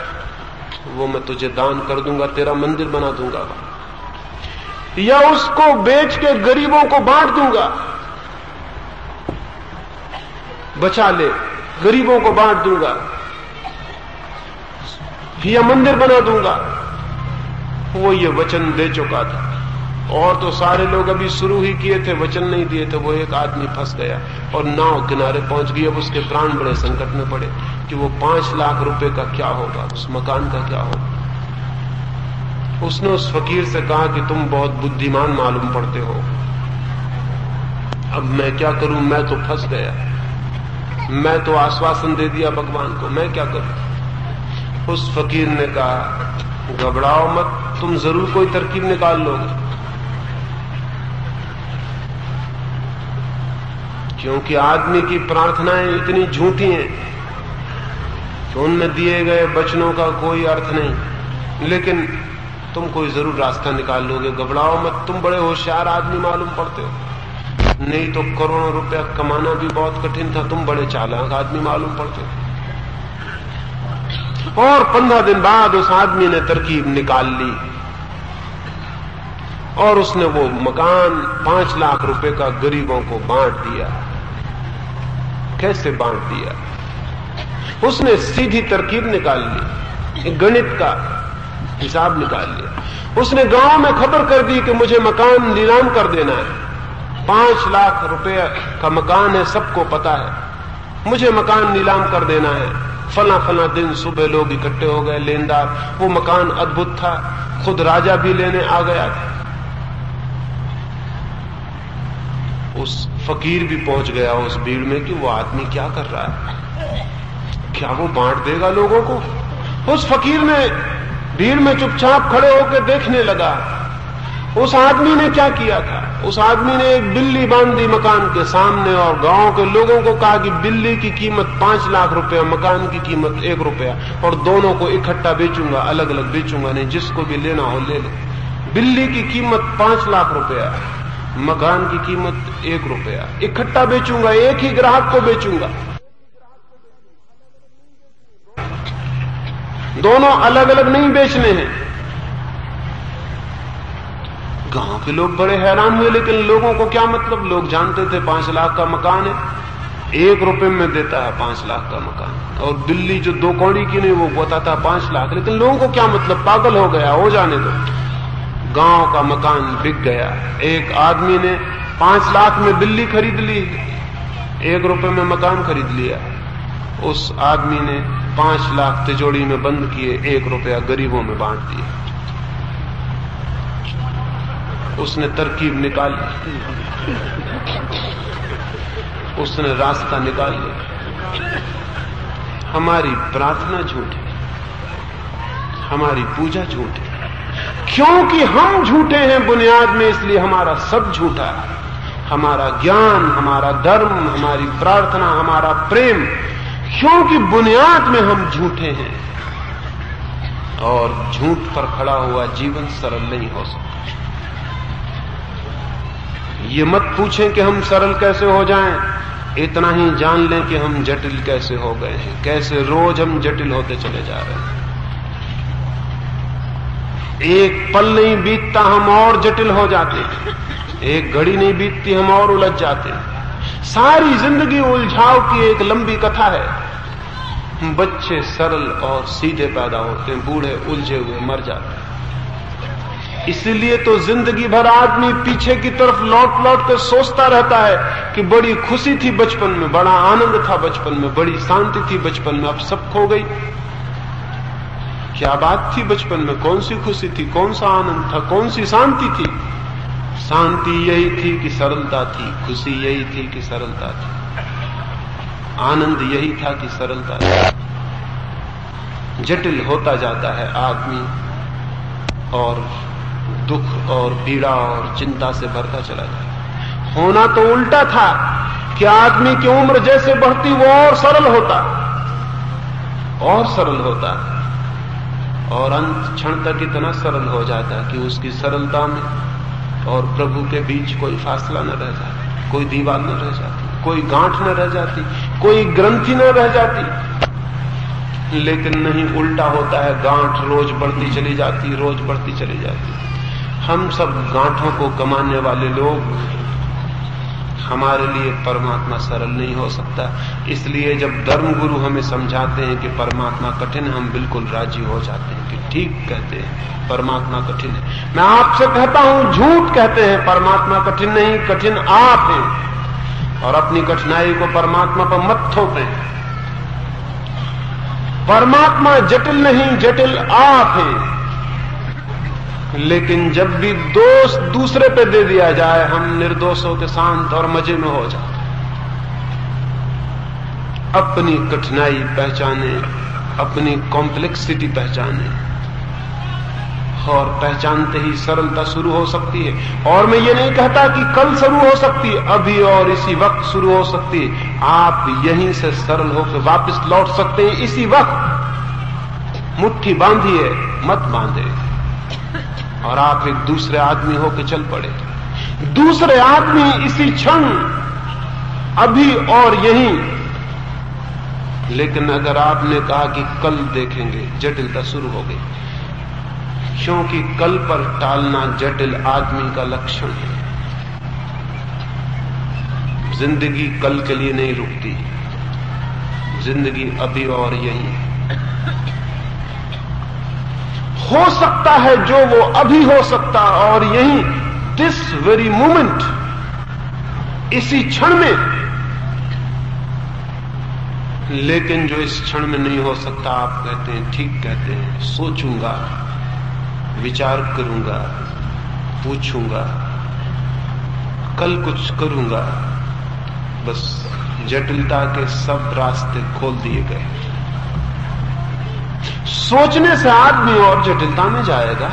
वो मैं तुझे दान कर दूंगा, तेरा मंदिर बना दूंगा, या उसको बेच के गरीबों को बांट दूंगा। बचा ले, गरीबों को बांट दूंगा, या मंदिर बना दूंगा। वो ये वचन दे चुका था, और तो सारे लोग अभी शुरू ही किए थे, वचन नहीं दिए थे। वो एक आदमी फंस गया और नाव किनारे पहुंच गई। अब उसके प्राण बड़े संकट में पड़े कि वो 5 लाख रुपए का क्या होगा, उस मकान का क्या होगा। उसने उस फकीर से कहा कि तुम बहुत बुद्धिमान मालूम पड़ते हो, अब मैं क्या करूं, मैं तो फंस गया, मैं तो आश्वासन दे दिया भगवान को, मैं क्या करूं। उस फकीर ने कहा घबराओ मत, तुम जरूर कोई तरकीब निकाल लोगे, क्योंकि आदमी की प्रार्थनाएं इतनी झूठी हैं कि उनमें दिए गए वचनों का कोई अर्थ नहीं, लेकिन तुम कोई जरूर रास्ता निकाल लोगे। घबराओ मत, तुम बड़े होशियार आदमी मालूम पड़ते हो, नहीं तो करोड़ों रुपया कमाना भी बहुत कठिन था, तुम बड़े चालाक आदमी मालूम पड़ते हो। और 15 दिन बाद उस आदमी ने तरकीब निकाल ली और उसने वो मकान 5 लाख रुपए का गरीबों को बांट दिया। कैसे बांट दिया? उसने सीधी तरकीब निकाल ली, गणित का हिसाब निकाल लिया। उसने गांव में खबर कर दी कि मुझे मकान नीलाम कर देना है, 5 लाख रुपए का मकान है, सबको पता है, मुझे मकान नीलाम कर देना है। फला फला दिन सुबह लोग इकट्ठे हो गए, लेनदार। वो मकान अद्भुत था, खुद राजा भी लेने आ गया था। उस फकीर भी पहुंच गया उस भीड़ में कि वो आदमी क्या कर रहा है, क्या वो बांट देगा लोगों को। उस फकीर ने भीड़ में चुपचाप खड़े होकर देखने लगा। उस आदमी ने क्या किया था? उस आदमी ने एक बिल्ली बांध दी मकान के सामने और गांव के लोगों को कहा कि बिल्ली की कीमत 5 लाख रुपया, मकान की कीमत 1 रुपया, और दोनों को इकट्ठा बेचूंगा, अलग अलग बेचूंगा नहीं, जिसको भी लेना हो ले लो। बिल्ली की कीमत 5 लाख रुपया, मकान की कीमत 1 रुपया, इकट्ठा बेचूंगा, एक ही ग्राहक को बेचूंगा। दोनों अलग अलग नहीं बेचने हैं। गांव के लोग बड़े हैरान हुए, लेकिन लोगों को क्या मतलब? लोग जानते थे 5 लाख का मकान है, 1 रुपए में देता है 5 लाख का मकान, और बिल्ली जो 2 कौड़ी की नहीं वो बताता 5 लाख। लेकिन लोगों को क्या मतलब? पागल हो गया, हो जाने दो। गांव का मकान बिक गया। एक आदमी ने 5 लाख में बिल्ली खरीद ली, 1 रुपए में मकान खरीद लिया। उस आदमी ने 5 लाख तिजोरी में बंद किए, 1 रुपया गरीबों में बांट दिया। उसने तरकीब निकाल ली, उसने रास्ता निकाल लिया। हमारी प्रार्थना झूठ है, हमारी पूजा झूठ है, क्योंकि हम झूठे हैं बुनियाद में, इसलिए हमारा सब झूठा है। हमारा ज्ञान, हमारा धर्म, हमारी प्रार्थना, हमारा प्रेम, क्योंकि बुनियाद में हम झूठे हैं। और झूठ पर खड़ा हुआ जीवन सरल नहीं हो सकता। ये मत पूछें कि हम सरल कैसे हो जाएं, इतना ही जान लें कि हम जटिल कैसे हो गए हैं, कैसे रोज हम जटिल होते चले जा रहे हैं। एक पल नहीं बीतता हम और जटिल हो जाते हैं, एक घड़ी नहीं बीतती हम और उलझ जाते हैं। सारी जिंदगी उलझाव की एक लंबी कथा है। बच्चे सरल और सीधे पैदा होते हैं, बूढ़े उलझे हुए मर जाते हैं। इसीलिए तो जिंदगी भर आदमी पीछे की तरफ लौट लौट कर सोचता रहता है कि बड़ी खुशी थी बचपन में, बड़ा आनंद था बचपन में, बड़ी शांति थी बचपन में, अब सब खो गई। क्या बात थी बचपन में? कौन सी खुशी थी, कौन सा आनंद था, कौन सी शांति थी? शांति यही थी कि सरलता थी, खुशी यही थी कि सरलता थी, आनंद यही था कि सरलता थी। जटिल होता जाता है आदमी और दुख और पीड़ा और चिंता से भरता चला जाता। होना तो उल्टा था कि आदमी की उम्र जैसे बढ़ती वो और सरल होता, और सरल होता, और अंत क्षण तक इतना सरल हो जाता कि उसकी सरलता में और प्रभु के बीच कोई फासला न रह जाता, कोई दीवार न रह जाती, कोई गांठ न रह जाती, कोई ग्रंथि न रह जाती। लेकिन नहीं, उल्टा होता है, गांठ रोज बढ़ती चली जाती, रोज बढ़ती चली जाती। हम सब गांठों को कमाने वाले लोग, हमारे लिए परमात्मा सरल नहीं हो सकता। इसलिए जब धर्मगुरु हमें समझाते हैं कि परमात्मा कठिन है, हम बिल्कुल राजी हो जाते हैं कि ठीक कहते हैं, परमात्मा कठिन है। मैं आपसे कहता हूं, झूठ कहते हैं, परमात्मा कठिन नहीं, कठिन आप हैं। और अपनी कठिनाई को परमात्मा पर मत थोपें। परमात्मा जटिल नहीं, जटिल आप हैं। लेकिन जब भी दोष दूसरे पे दे दिया जाए, हम निर्दोष होकर शांत और मजे में हो जाते। अपनी कठिनाई पहचाने, अपनी कॉम्प्लेक्सिटी पहचाने, और पहचानते ही सरलता शुरू हो सकती है। और मैं ये नहीं कहता कि कल शुरू हो सकती है, अभी और इसी वक्त शुरू हो सकती है। आप यहीं से सरल होकर वापस लौट सकते हैं इसी वक्त। मुट्ठी बांधिए, मत बांधे, और आप एक दूसरे आदमी होकर चल पड़े। दूसरे आदमी इसी क्षण, अभी और यहीं। लेकिन अगर आपने कहा कि कल देखेंगे, जटिलता शुरू हो गई, क्योंकि कल पर टालना जटिल आदमी का लक्षण है। जिंदगी कल के लिए नहीं रुकती, जिंदगी अभी और यहीं है। हो सकता है जो वो अभी हो सकता, और यहीं दिस वेरी मोमेंट, इसी क्षण में। लेकिन जो इस क्षण में नहीं हो सकता, आप कहते हैं, ठीक कहते हैं, सोचूंगा, विचार करूंगा, पूछूंगा, कल कुछ करूंगा। बस जटिलता के सब रास्ते खोल दिए गए। सोचने से आदमी और जटिलता में जाएगा।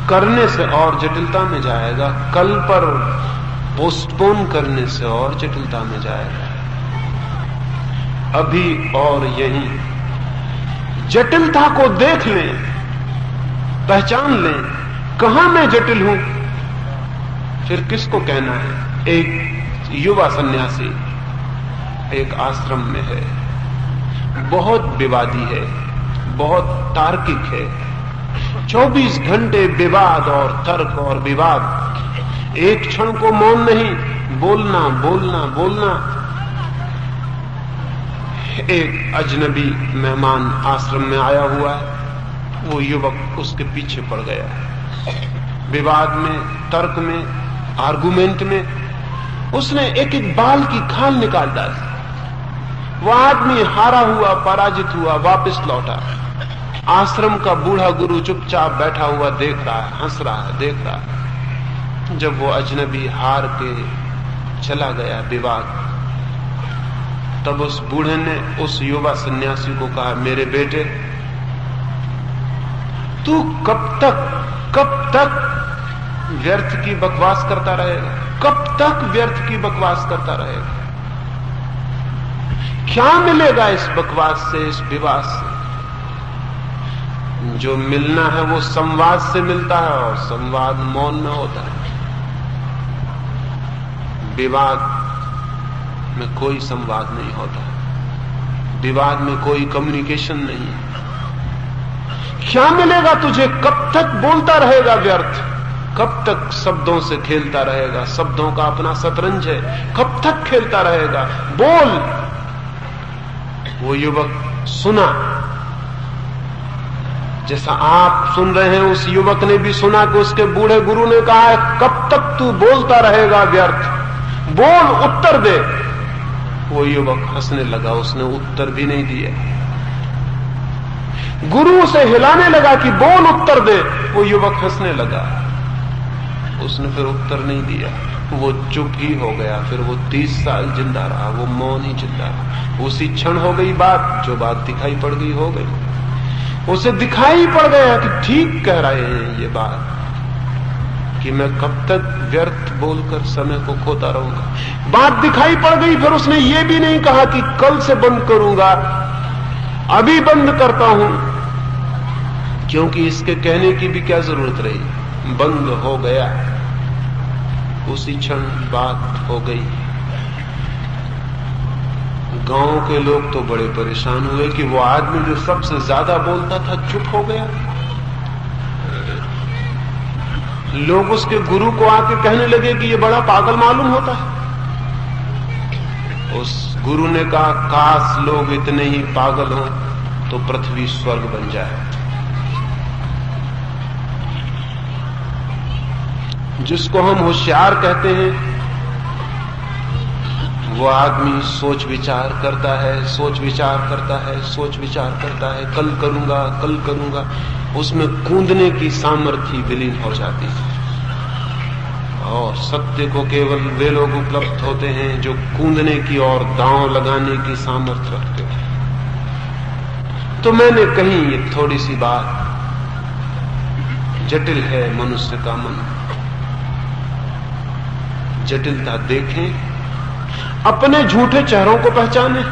करने से और जटिलता में जाएगा, कल पर पोस्टपोन करने से और जटिलता में जाएगा। अभी और यहीं जटिलता को देख लें, पहचान लें कहां मैं जटिल हूं, फिर किसको कहना है। एक युवा सन्यासी एक आश्रम में है, बहुत विवादी है, बहुत तार्किक है, 24 घंटे विवाद और तर्क और विवाद, एक क्षण को मौन नहीं, बोलना बोलना बोलना। एक अजनबी मेहमान आश्रम में आया हुआ है, वो युवक उसके पीछे पड़ गया है। विवाद में, तर्क में, आर्गुमेंट में उसने एक एक बाल की खाल निकाल डाली। वो आदमी हारा हुआ, पराजित हुआ, वापस लौटा। आश्रम का बूढ़ा गुरु चुपचाप बैठा हुआ देख रहा है, हंस रहा है, देख रहा है। जब वो अजनबी हार के चला गया विवाद, तब उस बूढ़े ने उस युवा सन्यासी को कहा, मेरे बेटे, तू कब तक व्यर्थ की बकवास करता रहेगा? कब तक व्यर्थ की बकवास करता रहेगा? क्या मिलेगा इस बकवास से, इस विवाद से? जो मिलना है वो संवाद से मिलता है, और संवाद मौन में होता है। विवाद में कोई संवाद नहीं होता, विवाद में कोई कम्युनिकेशन नहीं है। क्या मिलेगा तुझे? कब तक बोलता रहेगा व्यर्थ? कब तक शब्दों से खेलता रहेगा? शब्दों का अपना शतरंज है, कब तक खेलता रहेगा? बोल। वो युवक सुना, जैसा आप सुन रहे हैं, उस युवक ने भी सुना कि उसके बूढ़े गुरु ने कहा है, कब तक तू बोलता रहेगा व्यर्थ? बोल, उत्तर दे। वो युवक हंसने लगा, उसने उत्तर भी नहीं दिया। गुरु उसे हिलाने लगा कि बोल, उत्तर दे। वो युवक हंसने लगा, उसने फिर उत्तर नहीं दिया। वो चुप ही हो गया। फिर वो 30 साल जिंदा रहा, वो मौन ही जिंदा रहा। उसी क्षण हो गई बात, जो बात दिखाई पड़ गई हो गई। उसे दिखाई पड़ गया कि ठीक कह रहे हैं ये बात, कि मैं कब तक व्यर्थ बोलकर समय को खोता रहूंगा। बात दिखाई पड़ गई। फिर उसने ये भी नहीं कहा कि कल से बंद करूंगा, अभी बंद करता हूं, क्योंकि इसके कहने की भी क्या जरूरत रही। बंद हो गया, उसी क्षण बात हो गई। गांव के लोग तो बड़े परेशान हुए कि वो आदमी जो सबसे ज्यादा बोलता था चुप हो गया। लोग उसके गुरु को आके कहने लगे कि ये बड़ा पागल मालूम होता है। उस गुरु ने कहा, काश लोग इतने ही पागल हों तो पृथ्वी स्वर्ग बन जाए। जिसको हम होशियार कहते हैं, वो आदमी सोच विचार करता है, सोच विचार करता है, सोच विचार करता है, कल करूंगा, कल करूंगा। उसमें कूदने की सामर्थ्य विलीन हो जाती है। और सत्य को केवल वे लोग उपलब्ध होते हैं जो कूदने की और दांव लगाने की सामर्थ्य रखते हैं। तो मैंने कही ये थोड़ी सी बात, जटिल है मनुष्य का मन। जटिलता देखें, अपने झूठे चेहरों को पहचाने,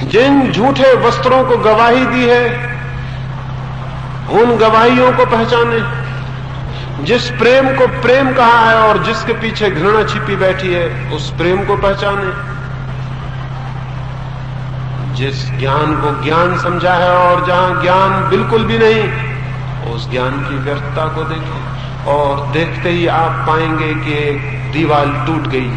जिन झूठे वस्त्रों को गवाही दी है उन गवाहियों को पहचाने, जिस प्रेम को प्रेम कहा है और जिसके पीछे घृणा छिपी बैठी है उस प्रेम को पहचाने, जिस ज्ञान को ज्ञान समझा है और जहां ज्ञान बिल्कुल भी नहीं, उस ज्ञान की व्यर्थता को देखें। और देखते ही आप पाएंगे कि एक दीवार टूट गई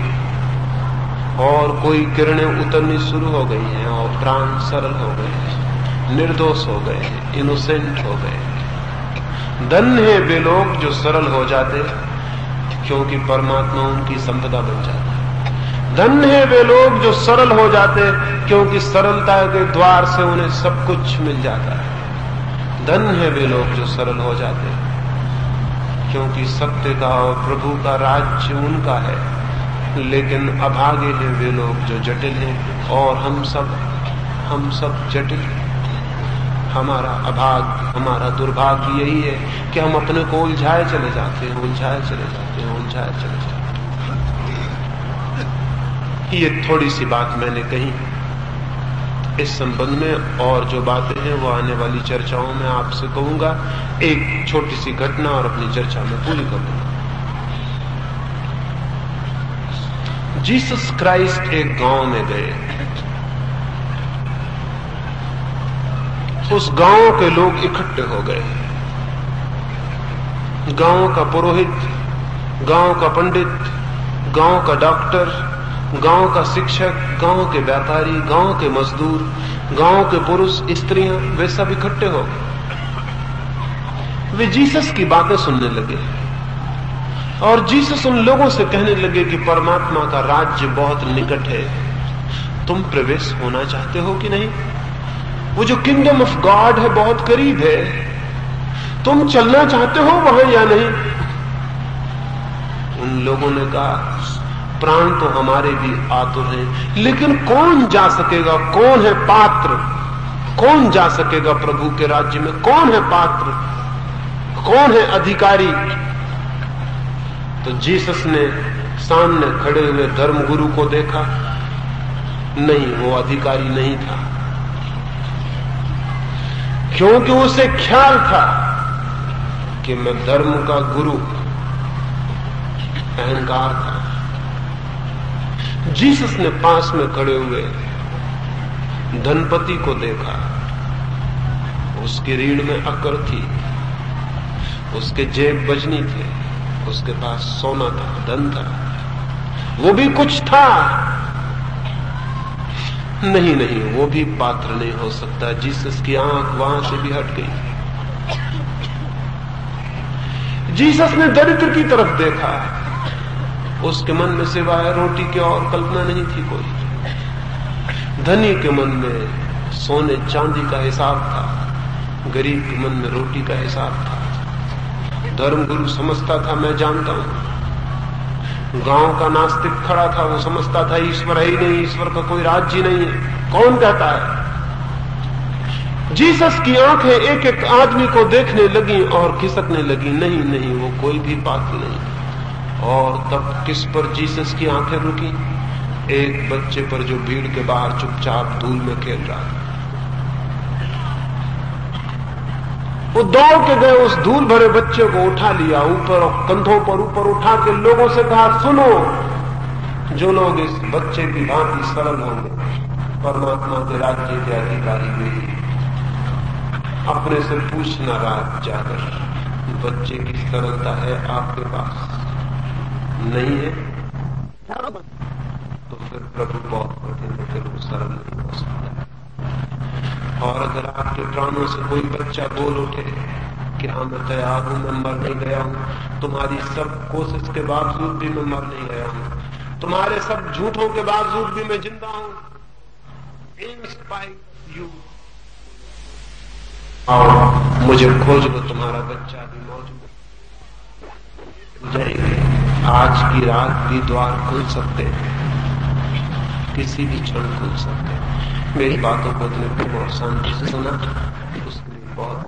और कोई किरणें उतरनी शुरू हो गई हैं और प्राण सरल हो गए हैं, निर्दोष हो गए हैं, इनोसेंट हो गए हैं। धन्य है वे लोग जो सरल हो जाते, क्योंकि परमात्मा उनकी संपदा बन जाता है। धन्य है वे लोग जो सरल हो जाते, क्योंकि सरलता के द्वार से उन्हें सब कुछ मिल जाता है। धन्य है वे लोग जो सरल हो जाते, क्योंकि सत्य का और प्रभु का राज्य उनका है। लेकिन अभागे हैं वे लोग जो जटिल हैं, और हम सब जटिल हैं। हमारा अभाग्य, हमारा दुर्भाग्य यही है कि हम अपने को उलझाए चले जाते हैं, उलझाए चले जाते हैं, उलझाए चले जाते हैं। ये थोड़ी सी बात मैंने कही। इस संबंध में और जो बातें हैं वो आने वाली चर्चाओं में आपसे कहूंगा। एक छोटी सी घटना और अपनी चर्चा में पूरी करूंगा। जीसस क्राइस्ट एक गांव में गए। उस गांव के लोग इकट्ठे हो गए। गांव का पुरोहित, गांव का पंडित, गांव का डॉक्टर, गांव का शिक्षक, गांव के व्यापारी, गांव के मजदूर, गांव के पुरुष, स्त्रियां, वे सब इकट्ठे हो गए। वे जीसस की बातें सुनने लगे और जीसस उन लोगों से कहने लगे कि परमात्मा का राज्य बहुत निकट है, तुम प्रवेश होना चाहते हो कि नहीं? वो जो किंगडम ऑफ गॉड है बहुत करीब है, तुम चलना चाहते हो वहां या नहीं? उन लोगों ने कहा, प्राण तो हमारे भी आतुर हैं, लेकिन कौन जा सकेगा? कौन है पात्र? कौन जा सकेगा प्रभु के राज्य में? कौन है पात्र? कौन है अधिकारी? तो जीसस ने सामने खड़े हुए धर्मगुरु को देखा। नहीं, वो अधिकारी नहीं था, क्योंकि उसे ख्याल था कि मैं धर्म का गुरु। अहंकार था। जीसस ने पास में खड़े हुए धनपति को देखा। उसकी रीढ़ में अकड़ थी, उसके जेब बजनी थे, उसके पास सोना था, धन था, वो भी कुछ था। नहीं नहीं, वो भी पात्र नहीं हो सकता। जीसस की आंख वहां से भी हट गई। जीसस ने दरिद्र की तरफ देखा। उसके मन में सिवाय रोटी की और कल्पना नहीं थी कोई। धनी के मन में सोने चांदी का हिसाब था, गरीब के मन में रोटी का हिसाब था। धर्मगुरु समझता था, मैं जानता हूं। गांव का नास्तिक खड़ा था, वो समझता था ईश्वर है ही नहीं, ईश्वर का कोई राज्य ही नहीं है। कौन कहता है? जीसस की आंखें एक एक आदमी को देखने लगी और खिसकने लगी। नहीं नहीं, वो कोई भी पात्र नहीं। और तब किस पर जीसस की आंखें रुकी? एक बच्चे पर जो भीड़ के बाहर चुपचाप धूल में खेल रहा था। वो दौड़ के गए, उस धूल भरे बच्चे को उठा लिया, ऊपर और कंधों पर ऊपर उठा के लोगों से कहा, सुनो, जो लोग इस बच्चे की भांति सरल होंगे परमात्मा के राज्य के अधिकारी हुए। अपने से पूछना रात जाकर, बच्चे की सरलता है आपके पास? नहीं है तो फिर प्रभु बहुत कठिन है, फिर वो सरल नहीं हो सकता। और अगर आपके प्राणों से कोई बच्चा बोल उठे कि हाँ मैं तैयार हूं, मैं मर नहीं गया हूं, तुम्हारी सब कोशिश के बावजूद भी मैं मर नहीं गया हूं, तुम्हारे सब झूठों के बावजूद भी मैं जिंदा हूं, इन स्पाइट यू, और मुझे खोज लो, तुम्हारा बच्चा भी मौजूद जाएंगे। आज की रात भी द्वार खुल सकते हैं, किसी भी क्षण खुल सकते हैं। मेरी बातों को इतने प्रेम और शांति से सुना, उसके लिए बहुत